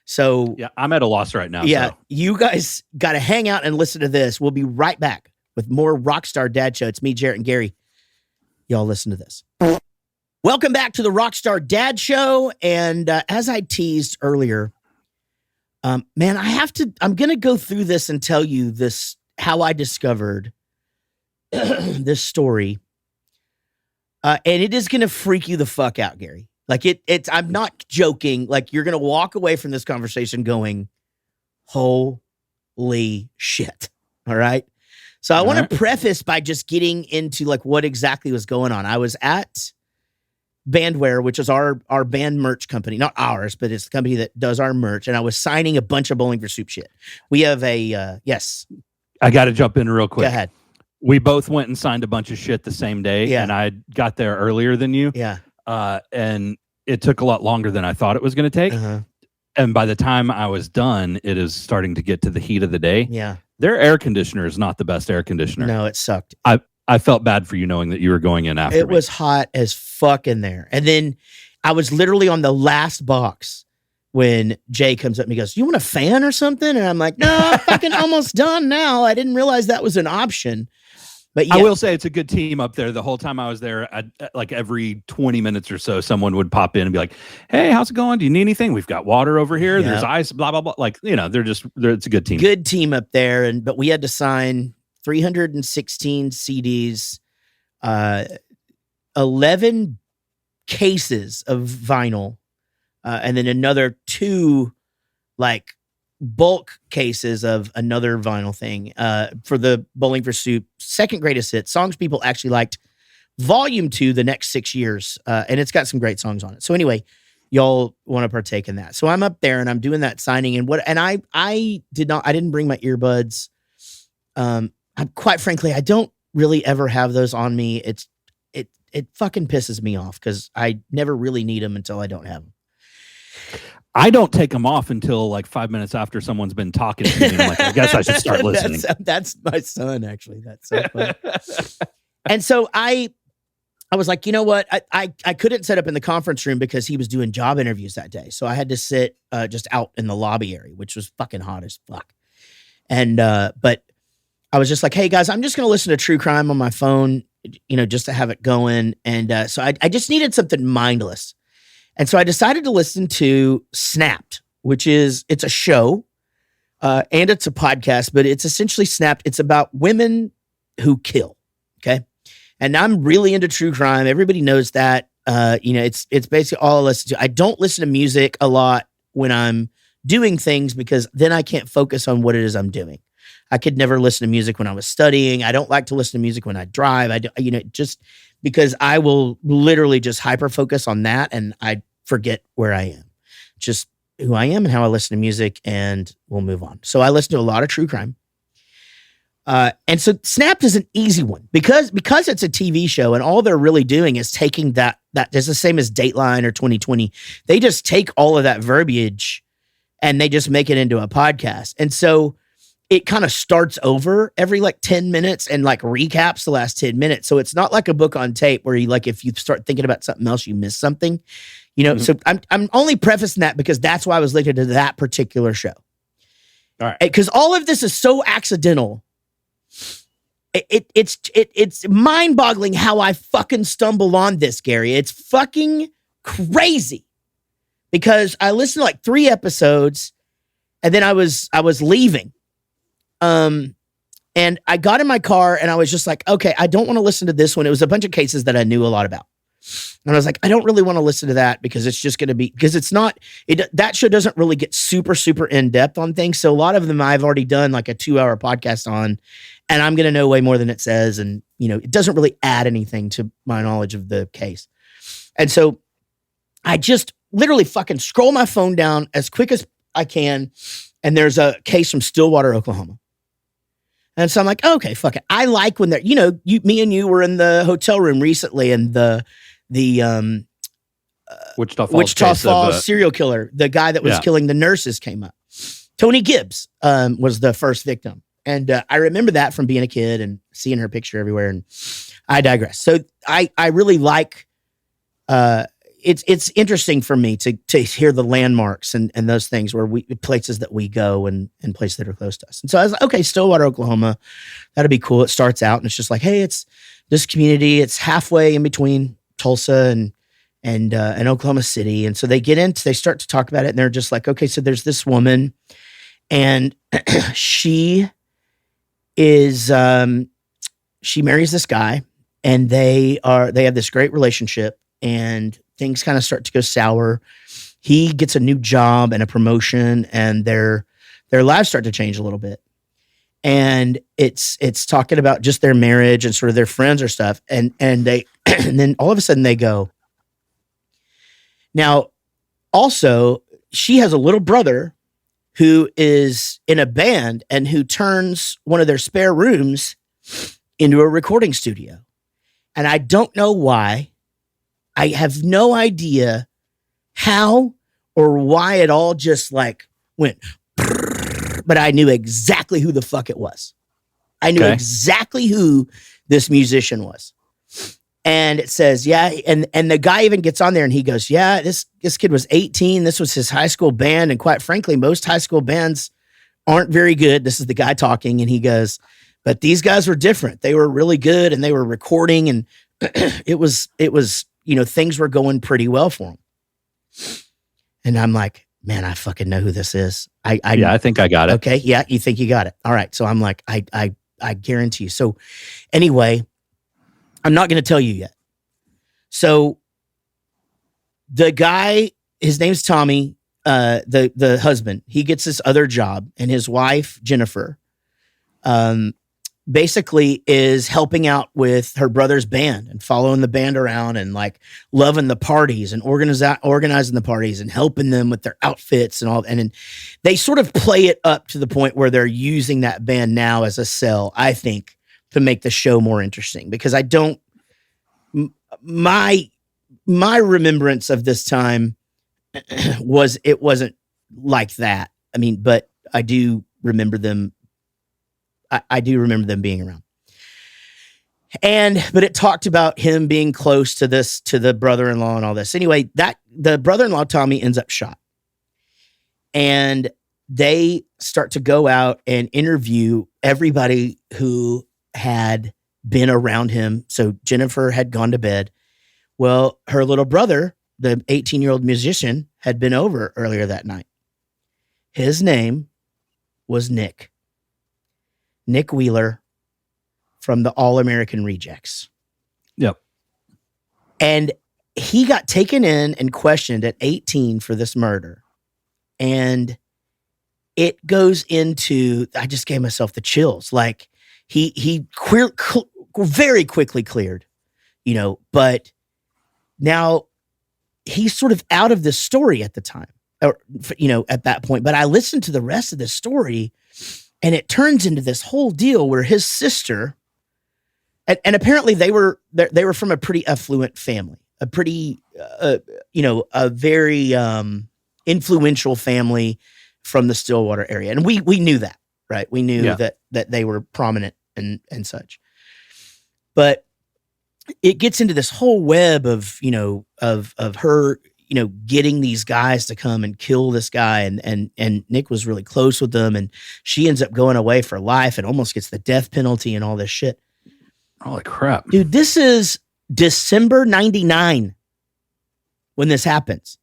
So yeah, I'm at a loss right now. Yeah, so. You guys got to hang out and listen to this. We'll be right back with more Rockstar Dad Show. It's me, Jaret, and Gary. Y'all listen to this. Welcome back to the Rockstar Dad Show. And as I teased earlier, man, I'm going to go through this and tell you this, how I discovered this story. And it is going to freak you the fuck out, Gary. Like I'm not joking. Like you're going to walk away from this conversation going, holy shit. All right. So I want to preface by just getting into like what exactly was going on. I was at Bandwear, which is our band merch company, not ours, but it's the company that does our merch. And I was signing a bunch of Bowling for Soup shit. We have yes. I got to jump in real quick. Go ahead. We both went and signed a bunch of shit the same day. Yeah. And I got there earlier than you. Yeah. And it took a lot longer than I thought it was going to take. Uh-huh. And by the time I was done, it is starting to get to the heat of the day. Yeah. Their air conditioner is not the best air conditioner. No, it sucked. I felt bad for you knowing that you were going in after It me. was hot as fuck in there. And then I was literally on the last box when Jay comes up and he goes, "You want a fan or something?" And I'm like, "No, I'm fucking almost done now. I didn't realize that was an option." But yeah. I will say it's a good team up there. The whole time I was there, like every 20 minutes or so, someone would pop in and be like, "Hey, how's it going? Do you need anything? We've got water over here. Yeah. There's ice, blah, blah, blah." Like, it's a good team. Good team up there. But we had to sign 316 CDs, 11 cases of vinyl, and then another 2 like bulk cases of another vinyl thing for the Bowling for Soup second greatest hit, songs people actually liked, volume 2, the next 6 years, and it's got some great songs on it. So anyway, y'all want to partake in that. So I'm up there and I'm doing that signing, and I didn't bring my earbuds. Quite frankly, I don't really ever have those on me. It fucking pisses me off because I never really need them until I don't have them. I don't take them off until like 5 minutes after someone's been talking to me. And I'm like, I guess I should start listening. That's my son, actually. That's so funny. And so I was like, you know what? I couldn't set up in the conference room because he was doing job interviews that day. So I had to sit just out in the lobby area, which was fucking hot as fuck. And but I was just like, hey guys, I'm just gonna listen to true crime on my phone, just to have it going. And so I just needed something mindless. And so I decided to listen to Snapped, it's a show and it's a podcast, but it's essentially Snapped. It's about women who kill. Okay. And I'm really into true crime. Everybody knows that. It's basically all I listen to. I don't listen to music a lot when I'm doing things because then I can't focus on what it is I'm doing. I could never listen to music when I was studying. I don't like to listen to music when I drive. Just because I will literally just hyper focus on that and I forget where I am, just who I am and how I listen to music, and we'll move on. So I listen to a lot of true crime. And so Snapped is an easy one because it's a TV show and all they're really doing is taking that is the same as Dateline or 2020. They just take all of that verbiage and they just make it into a podcast. And so it kind of starts over every like 10 minutes and like recaps the last 10 minutes. So it's not like a book on tape where you like, if you start thinking about something else, you miss something, Mm-hmm. So I'm only prefacing that because that's why I was linked to that particular show. All right. Because all of this is so accidental. It's mind boggling how I fucking stumbled on this, Gary. It's fucking crazy because I listened to like 3 episodes and then I was leaving. And I got in my car and I was just like, okay, I don't want to listen to this one. It was a bunch of cases that I knew a lot about. And I was like, I don't really want to listen to that because it's just going to be, because it's not, that show doesn't really get super, super in depth on things. So a lot of them I've already done like a 2-hour podcast on, and I'm going to know way more than it says. And, it doesn't really add anything to my knowledge of the case. And so I just literally fucking scroll my phone down as quick as I can. And there's a case from Stillwater, Oklahoma. And so I'm like, okay, fuck it. I like when they're, me and you were in the hotel room recently, and the Wichita Falls serial killer, the guy that was killing the nurses, came up. Tony Gibbs was the first victim. And I remember that from being a kid and seeing her picture everywhere. And I digress. So I really like, it's interesting for me to hear the landmarks and those things where places that we go and places that are close to us. And so I was like, okay, Stillwater, Oklahoma, that'd be cool. It starts out and it's just like, hey, it's this community. It's halfway in between Tulsa and Oklahoma City. And so they start to talk about it, and they're just like, okay, so there's this woman, and she marries this guy, and they have this great relationship, and things kind of start to go sour. He gets a new job and a promotion, and their lives start to change a little bit. And it's talking about just their marriage and sort of their friends or stuff. And they, and then all of a sudden they go, now also she has a little brother who is in a band and who turns one of their spare rooms into a recording studio. And I don't know why. I have no idea how or why it all just like went, but I knew exactly who the fuck it was. I knew exactly who this musician was. And it says, yeah. And the guy even gets on there and he goes, yeah, this kid was 18. This was his high school band. And quite frankly, most high school bands aren't very good. This is the guy talking. And he goes, but these guys were different. They were really good, and they were recording, and it was, things were going pretty well for him. And I'm like, man, I fucking know who this is. I think I got it. Okay. Yeah. You think you got it. All right. So I'm like, I guarantee you. So anyway, I'm not going to tell you yet. So the guy, his name's Tommy, the husband, he gets this other job, and his wife, Jennifer, basically is helping out with her brother's band and following the band around and like loving the parties and organizing the parties and helping them with their outfits and all. And they sort of play it up to the point where they're using that band now as a sell, I think, to make the show more interesting, because my remembrance of this time it wasn't like that. I mean, but I do remember them. I do remember them being around. But it talked about him being close to the brother-in-law and all this. Anyway, the brother-in-law, Tommy, ends up shot. And they start to go out and interview everybody who had been around him. So Jennifer had gone to bed. Well, her little brother, the 18-year-old musician, had been over earlier that night. His name was Nick Wheeler from the All-American Rejects. Yep. And he got taken in and questioned at 18 for this murder. And it goes into, I just gave myself the chills. Like he very quickly cleared, but now he's sort of out of this story at the time, or, at that point. But I listened to the rest of the story, and it turns into this whole deal where his sister, and apparently they were from a pretty affluent family, a pretty, a very influential family from the Stillwater area. And we knew that, right? We knew that they were prominent and such. But it gets into this whole web of her, getting these guys to come and kill this guy. And Nick was really close with them. And she ends up going away for life and almost gets the death penalty and all this shit. Holy crap. Dude, this is December 99 when this happens.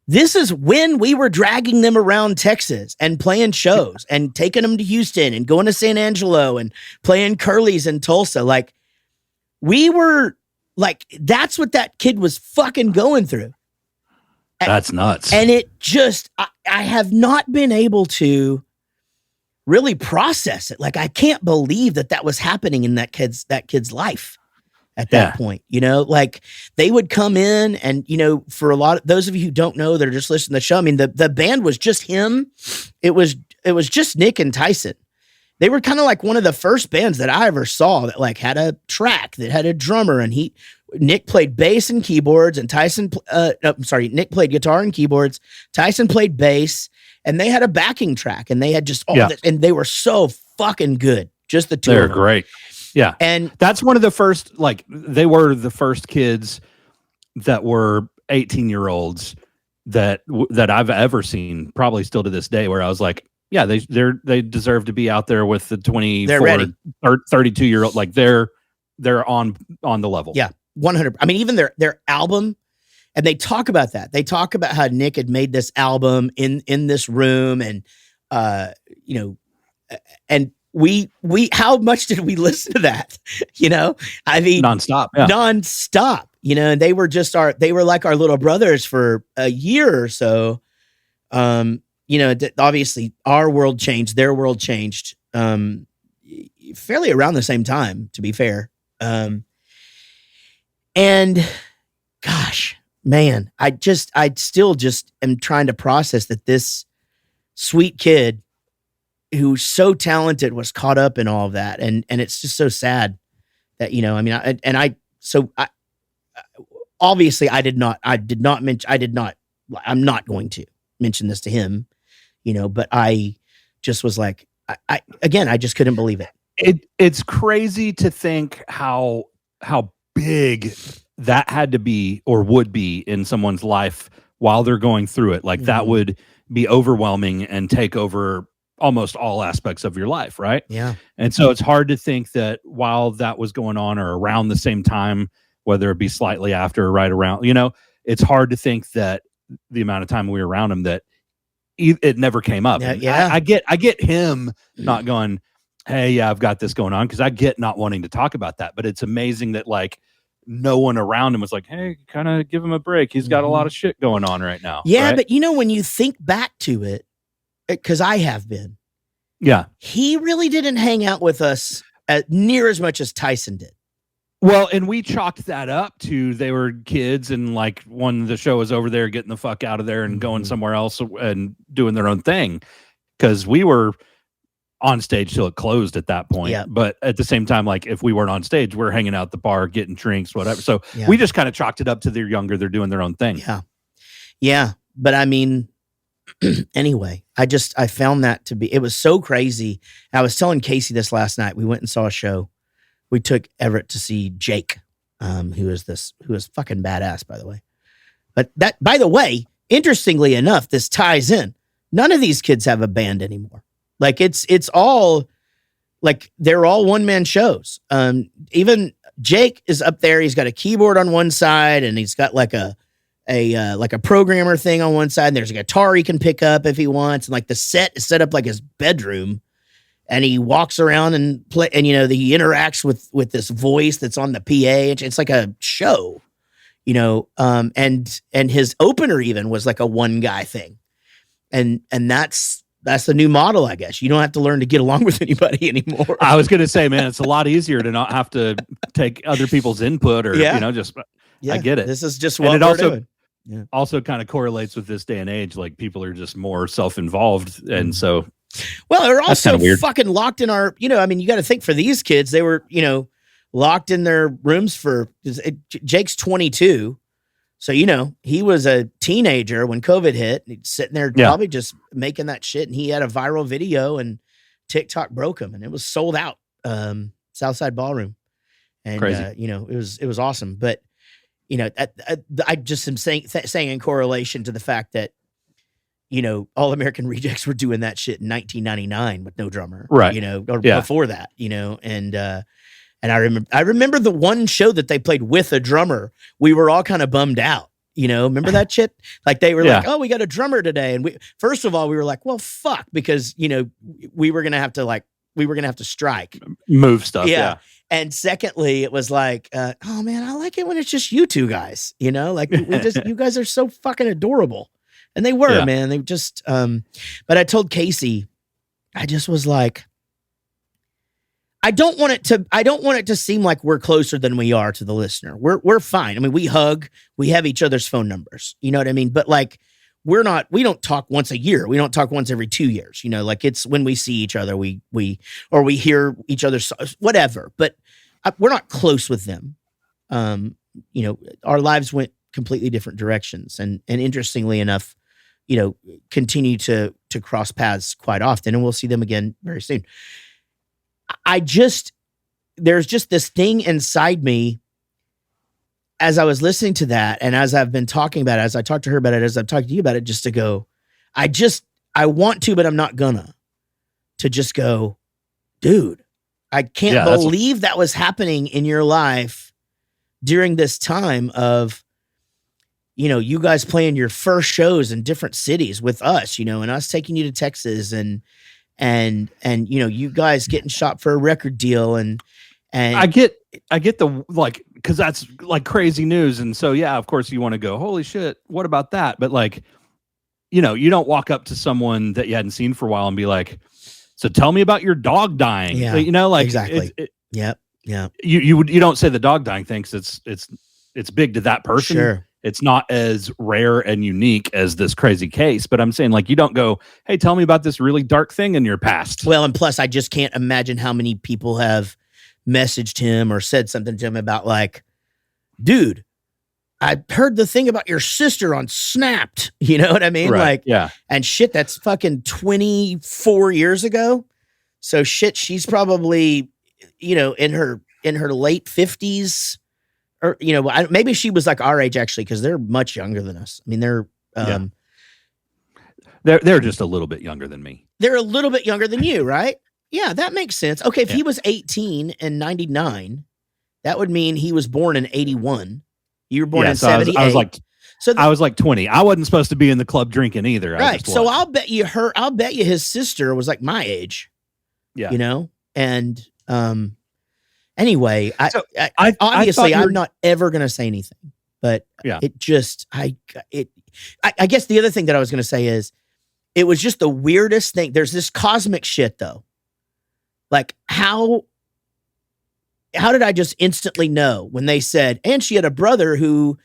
This is when we were dragging them around Texas and playing shows and taking them to Houston and going to San Angelo and playing Curly's in Tulsa. Like, we were Like, that's what that kid was fucking going through. That's nuts. And it just, I have not been able to really process it. Like, I can't believe that was happening in that kid's life at that point. You know, like, they would come in and, you know, for a lot of those of you who don't know that are just listening to the show, I mean, the band was just him. It was just Nick and Tyson. They were kind of like one of the first bands that I ever saw that like had a track, that had a drummer, and Nick played bass and keyboards, and Nick played guitar and keyboards. Tyson played bass, and they had a backing track, and they had just all that, and they were so fucking good. Just the two. They're great. Yeah. And that's one of the first, like, they were the first kids that were 18-year-olds that I've ever seen, probably still to this day, where I was like, yeah, they deserve to be out there with the 24 or 32-year-old. Like, they're on the level. Yeah, 100. I mean, even their album, and they talk about that. They talk about how Nick had made this album in this room, and you know, and we how much did we listen to that? You know, I mean, nonstop. You know, and they were like our little brothers for a year or so. You know, obviously our world changed, their world changed, fairly around the same time, to be fair. And gosh, man, I still just am trying to process that this sweet kid who's so talented was caught up in all of that. And it's just so sad that, you know, I mean, obviously I'm not going to mention this to him, you know, but I just was like, I just couldn't believe it. It's crazy to think how big that had to be or would be in someone's life while they're going through it. Like, that would be overwhelming and take over almost all aspects of your life, right? Yeah. And so it's hard to think that while that was going on, or around the same time, whether it be slightly after or right around, you know, it's hard to think that the amount of time we were around him that it never came up. Yeah. I get him not going, hey, yeah, I've got this going on, because I get not wanting to talk about that. But it's amazing that, like, no one around him was like, hey, kind of give him a break. He's got a lot of shit going on right now. Yeah, right? But you know, when you think back to it, because I have been, he really didn't hang out with us near as much as Tyson did. Well, and we chalked that up to they were kids, and like when the show was over there, getting the fuck out of there and going somewhere else and doing their own thing, because we were on stage till it closed at that point. Yeah. But at the same time, like, if we weren't on stage, we're hanging out at the bar, getting drinks, whatever. So we just kind of chalked it up to they're younger, they're doing their own thing. Yeah. Yeah. But I mean, anyway, I found that to be, it was so crazy. I was telling Casey this last night. We went and saw a show. We took Everett to see Jake, who is fucking badass, by the way. But that, by the way, interestingly enough, this ties in. None of these kids have a band anymore. Like, it's all, like, they're all one-man shows. Even Jake is up there. He's got a keyboard on one side, and he's got like a programmer thing on one side, and there's a guitar he can pick up if he wants. And like, the set is set up like his bedroom, and he walks around and play, and, you know, he interacts with this voice that's on the PA. It's like a show, you know. And his opener even was like a one guy thing. And that's the new model, I guess. You don't have to learn to get along with anybody anymore. I was going to say, man, it's a lot easier to not have to take other people's input, or, you know, just, I get it. This is just what we're doing. Yeah. Also kind of correlates with this day and age. Like, people are just more self-involved. And so, well, they're also fucking locked in our, you know, I mean, you got to think, for these kids, they were, you know, locked in their rooms for, Jake's 22. So, you know, he was a teenager when COVID hit. He's sitting there probably just making that shit. And he had a viral video, and TikTok broke him, and it was sold out. Southside Ballroom. And, you know, it was awesome. But, you know, I just am saying in correlation to the fact that, you know, All American Rejects were doing that shit in 1999 with no drummer, right? You know, or before that, you know, and I remember the one show that they played with a drummer. We were all kind of bummed out, you know. Remember that shit? Like, they were like, "Oh, we got a drummer today," and we first of all we were like, "Well, fuck," because, you know, we were gonna have to strike, move stuff, And secondly, it was like, oh man, I like it when it's just you two guys, you know, like you guys are so fucking adorable. And they were, man, they just, but I told Casey, I just was like, I don't want it to seem like we're closer than we are to the listener. We're fine. I mean, we hug, we have each other's phone numbers, you know what I mean? But like, we don't talk once a year. We don't talk once every 2 years, you know, like it's when we see each other, we hear each other's whatever, but we're not close with them. You know, our lives went completely different directions and interestingly enough, you know, continue to cross paths quite often, and we'll see them again very soon. There's just this thing inside me as I was listening to that, and as I've been talking about it, as I talked to her about it, as I've talked to you about it, just to go, I want to, but I'm not gonna, to just go, dude, I can't believe that was happening in your life during this time of, you know, you guys playing your first shows in different cities with us, you know, and us taking you to Texas and, you know, you guys getting shot for a record deal and I get the, like, cause that's like crazy news. And so, yeah, of course you want to go, holy shit, what about that? But like, you know, you don't walk up to someone that you hadn't seen for a while and be like, so tell me about your dog dying. Yeah, you know, like exactly. Yep. Yeah. You don't say the dog dying thing 'cause it's big to that person. Sure. It's not as rare and unique as this crazy case, but I'm saying like, you don't go, hey, tell me about this really dark thing in your past. Well, and plus I just can't imagine how many people have messaged him or said something to him about like, dude, I heard the thing about your sister on Snapped. You know what I mean? Right. Like, yeah. And shit, that's fucking 24 years ago. So shit, she's probably, you know, in her late 50s. Or, you know, maybe she was like our age actually, because they're much younger than us. I mean, they're just a little bit younger than me. They're a little bit younger than you, right? Yeah, that makes sense. Okay, if he was 18 in 99, that would mean he was born in 81. You were born in 78. I was like 20. I wasn't supposed to be in the club drinking either. Right. So I'll bet you his sister was like my age. Yeah. You know, and anyway, I obviously I'm not ever going to say anything, but it just, I guess the other thing that I was going to say is it was just the weirdest thing. There's this cosmic shit though. Like how did I just instantly know when they said, and she had a brother who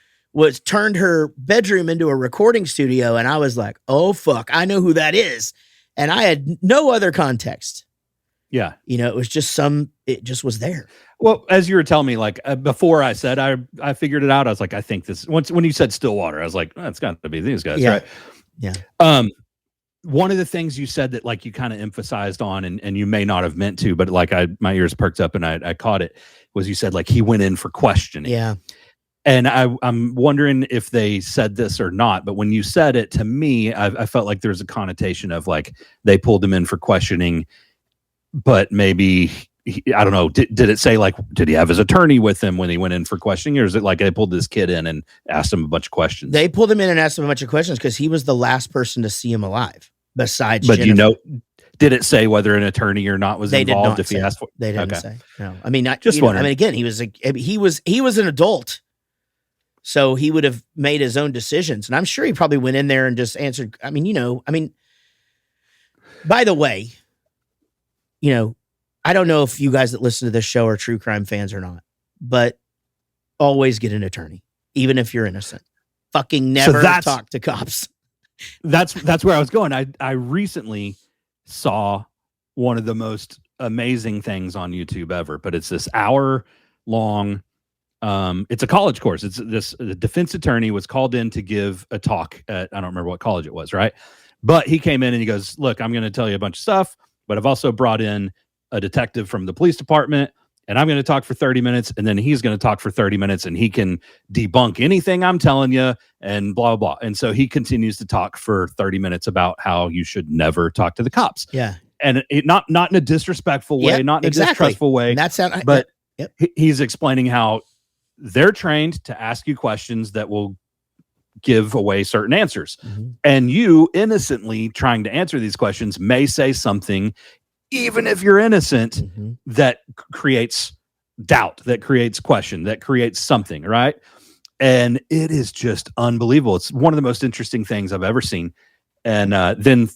turned her bedroom into a recording studio. And I was like, oh fuck, I know who that is. And I had no other context. Yeah. You know, it just was there. Well, as you were telling me, like before I said, I figured it out. I was like, I think this when you said Stillwater, I was like, oh, it's got to be these guys. Yeah. Right. Yeah. One of the things you said that like you kind of emphasized on and you may not have meant to, but like my ears perked up and I caught it was you said like he went in for questioning. Yeah. And I'm wondering if they said this or not, but when you said it to me, I felt like there's a connotation of like they pulled him in for questioning, but maybe I don't know. Did it say like, did he have his attorney with him when he went in for questioning, or is it like they pulled this kid in and asked him a bunch of questions? They pulled him in and asked him a bunch of questions because he was the last person to see him alive besides Jennifer. You know, did it say whether an attorney or not was involved if he asked for? They didn't say. No, I mean, just wondering. I mean, again, he was an adult, so he would have made his own decisions, and I'm sure he probably went in there and just answered. I mean, by the way, you know. I don't know if you guys that listen to this show are true crime fans or not, but always get an attorney, even if you're innocent. Fucking never talk to cops. That's where I was going. I recently saw one of the most amazing things on YouTube ever, but it's this hour-long, it's a college course. The defense attorney was called in to give a talk at, I don't remember what college it was, right? But he came in and he goes, look, I'm going to tell you a bunch of stuff, but I've also brought in a detective from the police department, and I'm going to talk for 30 minutes, and then he's going to talk for 30 minutes, and he can debunk anything I'm telling you, and blah, blah, blah. And so he continues to talk for 30 minutes about how you should never talk to the cops. Yeah. And not in a disrespectful way, not in a distrustful way. But he's explaining how they're trained to ask you questions that will give away certain answers. Mm-hmm. And you innocently trying to answer these questions may say something, even if you're innocent, that creates doubt, that creates question, that creates something, right? And it is just unbelievable. It's one of the most interesting things I've ever seen. And then,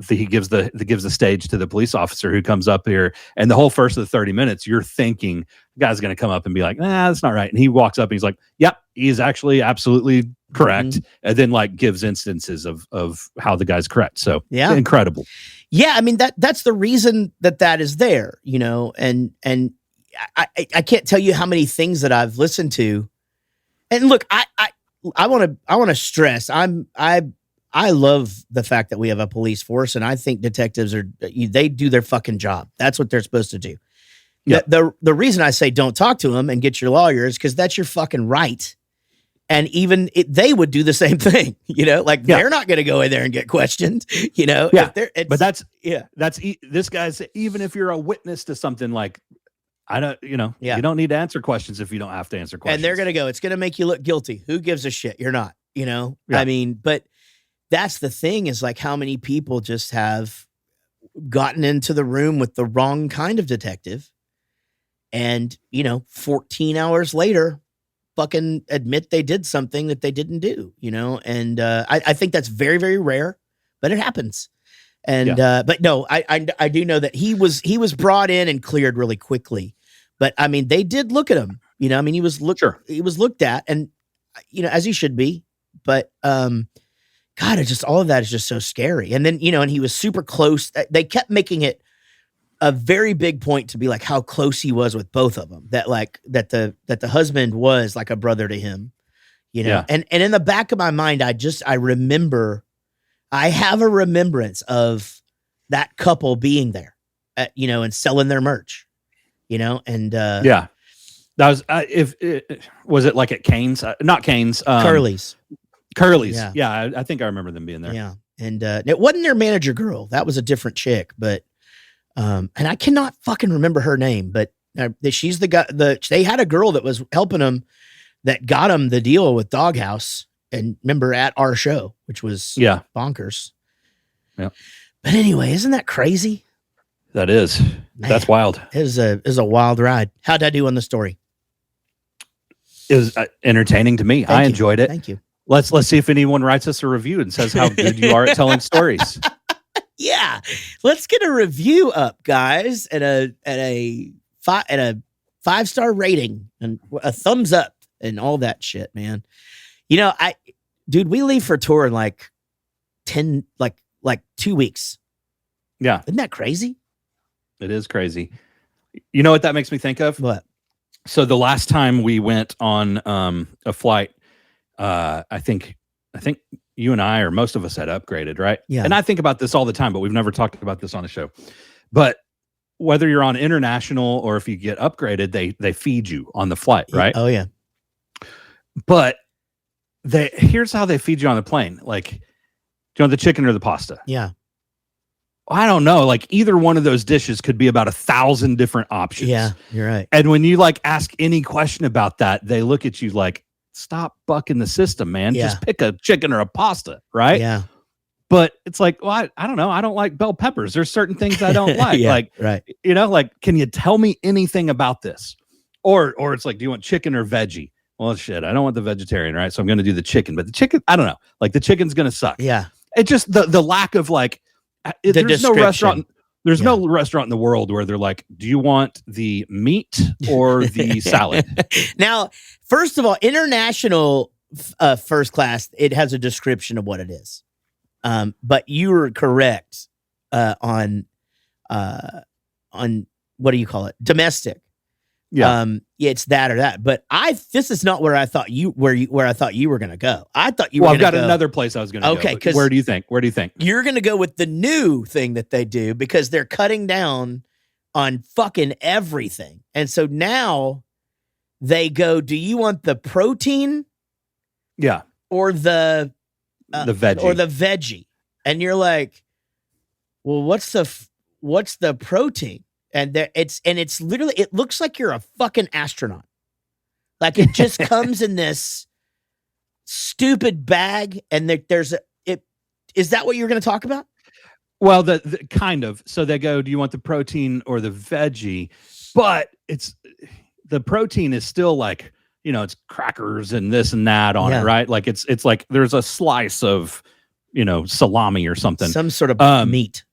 he gives the stage to the police officer who comes up here, and the whole first of the 30 minutes, you're thinking the guy's going to come up and be like, nah, that's not right. And he walks up and he's like, yep, he is actually absolutely correct. Mm-hmm. And then like gives instances of how the guy's correct. So yeah, incredible. Yeah. I mean, that's the reason that is there, and I can't tell you how many things that I've listened to. And look, I want to stress, I love the fact that we have a police force, and I think detectives they do their fucking job. That's what they're supposed to do. Yeah. The reason I say don't talk to them and get your lawyer is because that's your fucking right. And even they would do the same thing, they're not going to go in there and get questioned, Yeah. But that's this guy's, even if you're a witness to something, like, I don't, you don't need to answer questions if you don't have to answer questions. And they're going to go, it's going to make you look guilty. Who gives a shit? You're not, Yeah. I mean, but that's the thing, is like how many people just have gotten into the room with the wrong kind of detective, and 14 hours later fucking admit they did something that they didn't do, and I think that's very, very rare, but it happens. And but no, I do know that he was brought in and cleared really quickly, but I mean, they did look at him, I mean, he was looked at, and as he should be, but God, all of that is just so scary. And then, and he was super close. They kept making it a very big point to be like how close he was with both of them, that the husband was like a brother to him, Yeah. And in the back of my mind, I remember, I have a remembrance of that couple being there, and selling their merch, and yeah. That was was it like at Cane's? Not Cane's. Curly's. Yeah, I think I remember them being there. Yeah, and it wasn't their manager girl. That was a different chick, but and I cannot fucking remember her name. But she's the guy. They had a girl that was helping them, that got them the deal with Doghouse, and remember at our show, which was bonkers. Yeah. But anyway, isn't that crazy? That is. Man, that's wild. It was a wild ride. How'd I do on the story? It was entertaining to me. I enjoyed it. Thank you. Let's see if anyone writes us a review and says how good you are at telling stories. Yeah, let's get a review up, guys, and a 5-star rating and a thumbs up and all that shit, man. Dude, we leave for tour in like 2 weeks. Yeah, isn't that crazy? It is crazy. You know what that makes me think of? What? So the last time we went on a flight. I think you and I, or most of us, had upgraded, right? Yeah. And I think about this all the time, but we've never talked about this on the show. But whether you're on international or if you get upgraded, they feed you on the flight, right? Oh yeah. But here's how they feed you on the plane. Like, do you want the chicken or the pasta? Yeah. I don't know. Like, either one of those dishes could be about 1,000 different options. Yeah, you're right. And when you ask any question about that, they look at you like, stop bucking the system, man. Yeah. Just pick a chicken or a pasta, right? Yeah. But it's like, well, I don't know. I don't like bell peppers. There's certain things I don't like. Yeah, right. Can you tell me anything about this? Or it's like, do you want chicken or veggie? Well, shit, I don't want the vegetarian, right? So I'm going to do the chicken. But the chicken, I don't know. Like, the chicken's going to suck. Yeah. It just, the lack of there's no restaurant. There's no restaurant in the world where they're like, do you want the meat or the salad? Now, first of all, international first class, it has a description of what it is. But you were correct on what do you call it? Domestic. Yeah. It's that or that. But this is not where I thought where I thought you were going to go. I thought you were I've got another place I was going to go. Okay, because where do you think? You're going to go with the new thing that they do, because they're cutting down on fucking everything. And so now they go, do you want the protein? Yeah. Or the veggie. Or the veggie. And you're like, well, what's the protein? And it's literally, it looks like you're a fucking astronaut. Like, it just comes in this stupid bag, and is that what you're going to talk about? Well, the kind of. So they go, do you want the protein or the veggie? But the protein is still like, it's crackers and this and that on it, right? Like it's like there's a slice of, salami or something, some sort of meat.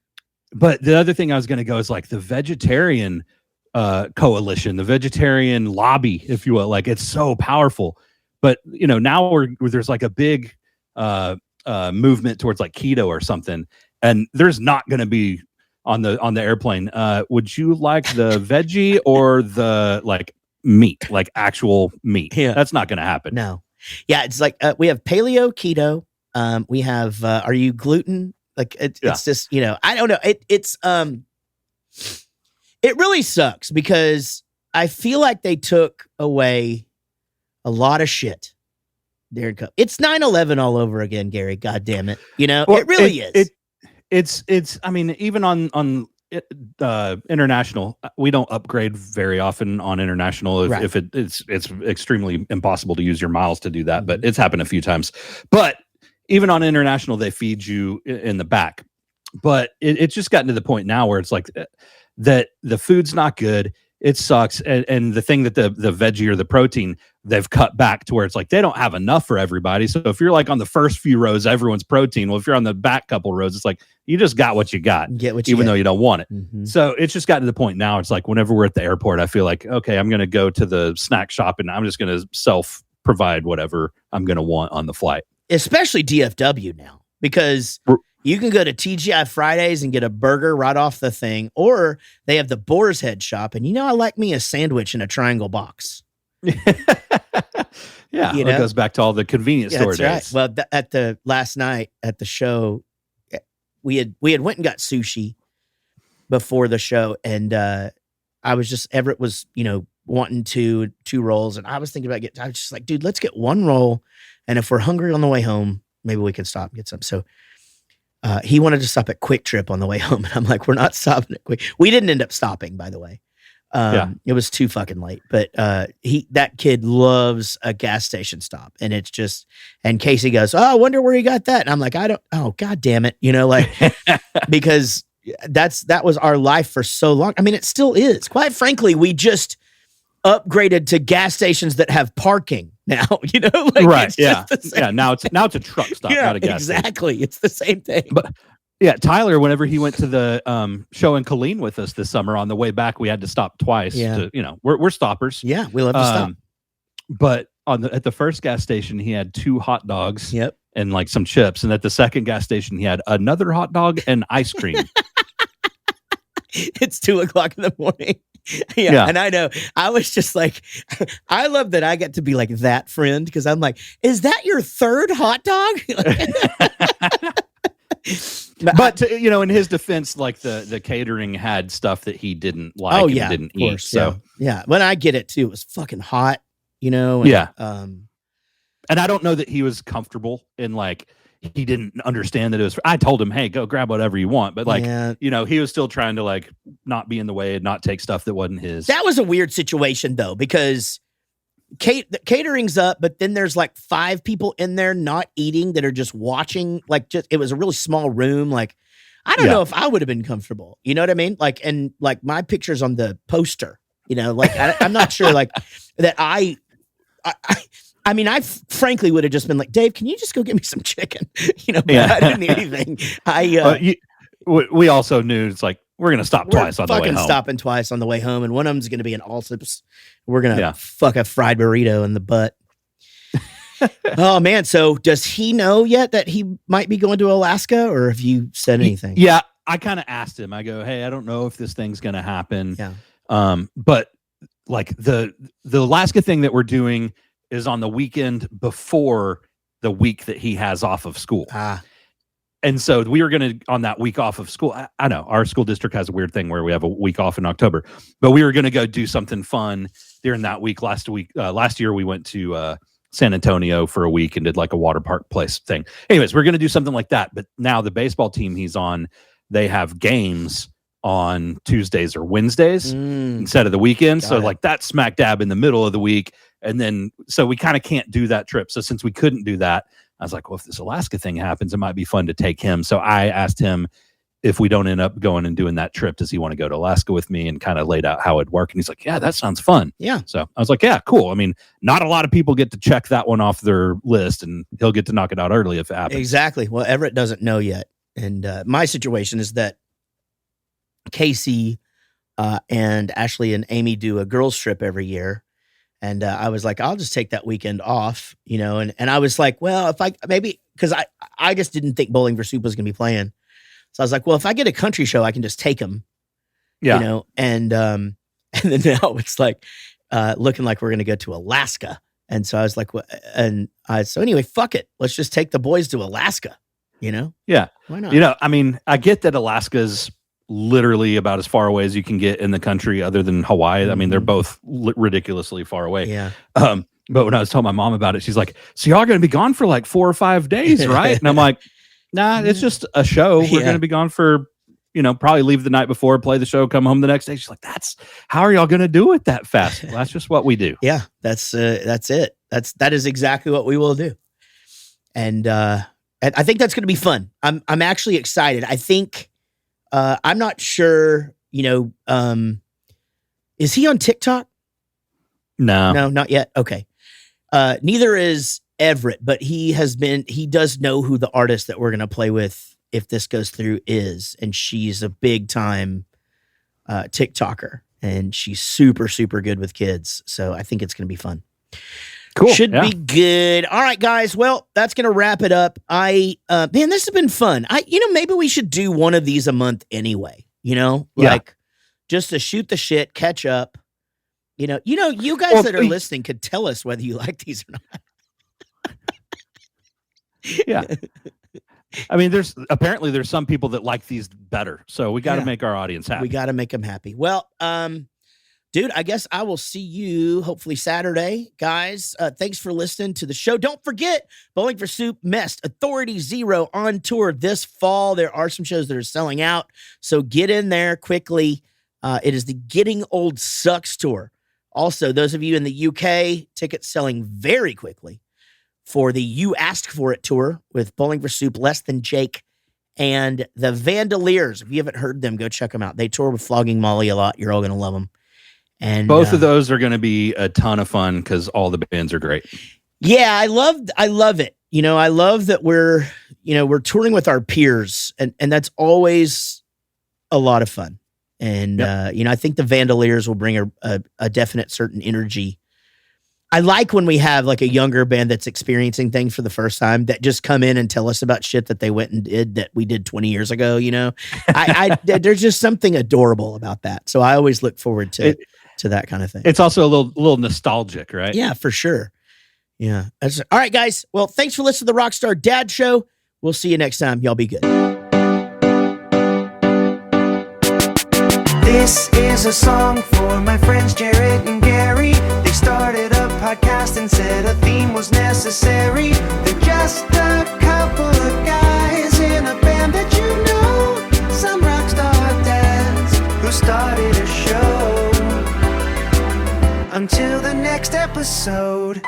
But the other thing I was going to go is like the vegetarian coalition, the vegetarian lobby, if you will. Like it's so powerful. But now there's like a big movement towards like keto or something, and there's not going to be on the airplane. Would you like the veggie or the like meat, like actual meat? Yeah, that's not going to happen. No. Yeah, it's like we have paleo, keto. We have are you gluten? Like it's just I don't know. It really sucks because I feel like they took away a lot of shit. It's 9/11 all over again, Gary. God damn it. Well, it really is. It's I mean, even on international, we don't upgrade very often on international if it's extremely impossible to use your miles to do that, but it's happened a few times. But even on international, they feed you in the back. But it's just gotten to the point now where it's like that the food's not good. It sucks. And the thing that the veggie or the protein, they've cut back to where it's like they don't have enough for everybody. So if you're like on the first few rows, everyone's protein. Well, if you're on the back couple rows, it's like you just got what you got, even though you don't want it. Mm-hmm. So it's just gotten to the point now. It's like whenever we're at the airport, I feel like, okay, I'm going to go to the snack shop and I'm just going to self-provide whatever I'm going to want on the flight. Especially DFW now, because you can go to TGI Fridays and get a burger right off the thing, or they have the Boar's Head shop. And I like me a sandwich in a triangle box. Yeah, it goes back to all the convenience store days. Right. Well, at the last night at the show, we had went and got sushi before the show, and I was just Everett was wanting two rolls, and I was thinking about I was just like, dude, let's get one roll, and if we're hungry on the way home, maybe we can stop and get some. So he wanted to stop at Quick Trip on the way home, and I'm like, we're not stopping at Quick. We didn't end up stopping, by the way. It was too fucking late, but that kid loves a gas station stop, and it's just, and Casey goes, oh, I wonder where he got that. And I'm like, God damn it. Because that was our life for so long. I mean, it still is. Quite frankly, we just upgraded to gas stations that have parking now, right. It's yeah. Now it's a truck stop, not a gas exactly. station. It's the same thing. But yeah, Tyler, whenever he went to the show in Killeen with us this summer, on the way back, we had to stop twice. Yeah. We're stoppers. Yeah, we love to stop. But at the first gas station, he had 2 hot dogs. Yep. And like some chips. And at the second gas station, he had another hot dog and ice cream. It's 2:00 in the morning. Yeah. And I know, I was just like, I love that I get to be like that friend, because I'm like, is that your third hot dog? But in his defense, like the catering had stuff that he didn't like and didn't eat. So yeah, when I get it too, it was fucking hot, and, and I don't know that he was comfortable in like, he didn't understand that it was. I told him, hey, go grab whatever you want, but like, he was still trying to like not be in the way and not take stuff that wasn't his. That was a weird situation though, because catering's up, but then there's like 5 people in there not eating that are just watching. Like, it was a really small room. Like, I don't know if I would have been comfortable. You know what I mean? Like, and like my picture's on the poster. Like I'm not sure like that. I mean, I frankly would have just been like, Dave, can you just go get me some chicken? But I didn't need anything. We also knew it's like, we're going to stop twice on the way home. Fucking stopping twice on the way home. And one of them's going to be an Allsup's. We're going to fuck a fried burrito in the butt. Oh, man. So does he know yet that he might be going to Alaska, or have you said anything? Yeah. I kind of asked him. I go, hey, I don't know if this thing's going to happen. Yeah. But like the Alaska thing that we're doing is on the weekend before the week that he has off of school. And so we were going to, on that week off of school, I know our school district has a weird thing where we have a week off in October, but we were going to go do something fun during that week. Last year we went to San Antonio for a week and did like a water park place thing. Anyways, we're going to do something like that. But now the baseball team he's on, they have games on Tuesdays or Wednesdays instead of the weekend. So like that's smack dab in the middle of the week. And then, so we kind of can't do that trip. So since we couldn't do that, I was like, well, if this Alaska thing happens, it might be fun to take him. So I asked him if we don't end up going and doing that trip, does he want to go to Alaska with me? And kind of laid out how it'd work. And he's like, yeah, that sounds fun. Yeah. So I was like, yeah, cool. I mean, not a lot of people get to check that one off their list, and he'll get to knock it out early if it happens. Exactly. Well, Everett doesn't know yet. And my situation is that Casey and Ashley and Amy do a girls trip every year. And I was like, I'll just take that weekend off, you know? And I was like, well, if I maybe, because I just didn't think Bowling for Soup was going to be playing. So I was like, well, if I get a country show, I can just take them, you know? And then now it's like looking like we're going to go to Alaska. And so I was like, so anyway, fuck it. Let's just take the boys to Alaska, you know? Yeah. Why not? You know, I mean, I get that Alaska's literally about as far away as you can get in the country other than Hawaii. I mean, they're both ridiculously far away. Yeah. But when I was telling my mom about it, she's like, so y'all going to be gone for like 4 or 5 days, right? And I'm like, nah, it's just a show. We're going to be gone for, you know, probably leave the night before, play the show, come home the next day. She's like, how are y'all going to do it that fast? Well, that's just what we do. Yeah, that's it. That is exactly what we will do. And I think that's going to be fun. I'm actually excited. I think, I'm not sure, you know, is he on TikTok? No, not yet. Okay. Neither is Everett, but he does know who the artist that we're going to play with if this goes through is, and she's a big time TikToker, and she's super, super good with kids. So I think it's going to be fun. Cool. Should be good. All right, guys. Well, that's going to wrap it up. Man, this has been fun. Maybe we should do one of these a month anyway, you know, like just to shoot the shit, catch up. You guys that are listening could tell us whether you like these or not. Yeah. I mean, there's some people that like these better. So we got to make our audience happy. We got to make them happy. Well, dude, I guess I will see you hopefully Saturday, guys. Thanks for listening to the show. Don't forget Bowling for Soup, Mest, Authority Zero on tour this fall. There are some shows that are selling out, so get in there quickly. It is the Getting Old Sucks tour. Also, those of you in the UK, tickets selling very quickly for the You Asked For It tour with Bowling for Soup, Less Than Jake, and the Vandaliers. If you haven't heard them, go check them out. They tour with Flogging Molly a lot. You're all going to love them. And both of those are going to be a ton of fun because all the bands are great. Yeah, I love it. You know, I love that we're touring with our peers, and that's always a lot of fun. And I think the Vandaliers will bring a definite certain energy. I like when we have like a younger band that's experiencing things for the first time that just come in and tell us about shit that they went and did that we did 20 years ago. You know, there's just something adorable about that. So I always look forward to that kind of thing. It's also a little nostalgic, right? Yeah, for sure. Yeah. All right, guys. Well, thanks for listening to the Rockstar Dad Show. We'll see you next time. Y'all be good. This is a song for my friends Jaret and Gary. They started a podcast and said a theme was necessary. They're just a couple of guys in a band that you know, some rockstar dads who started a show. Until the next episode.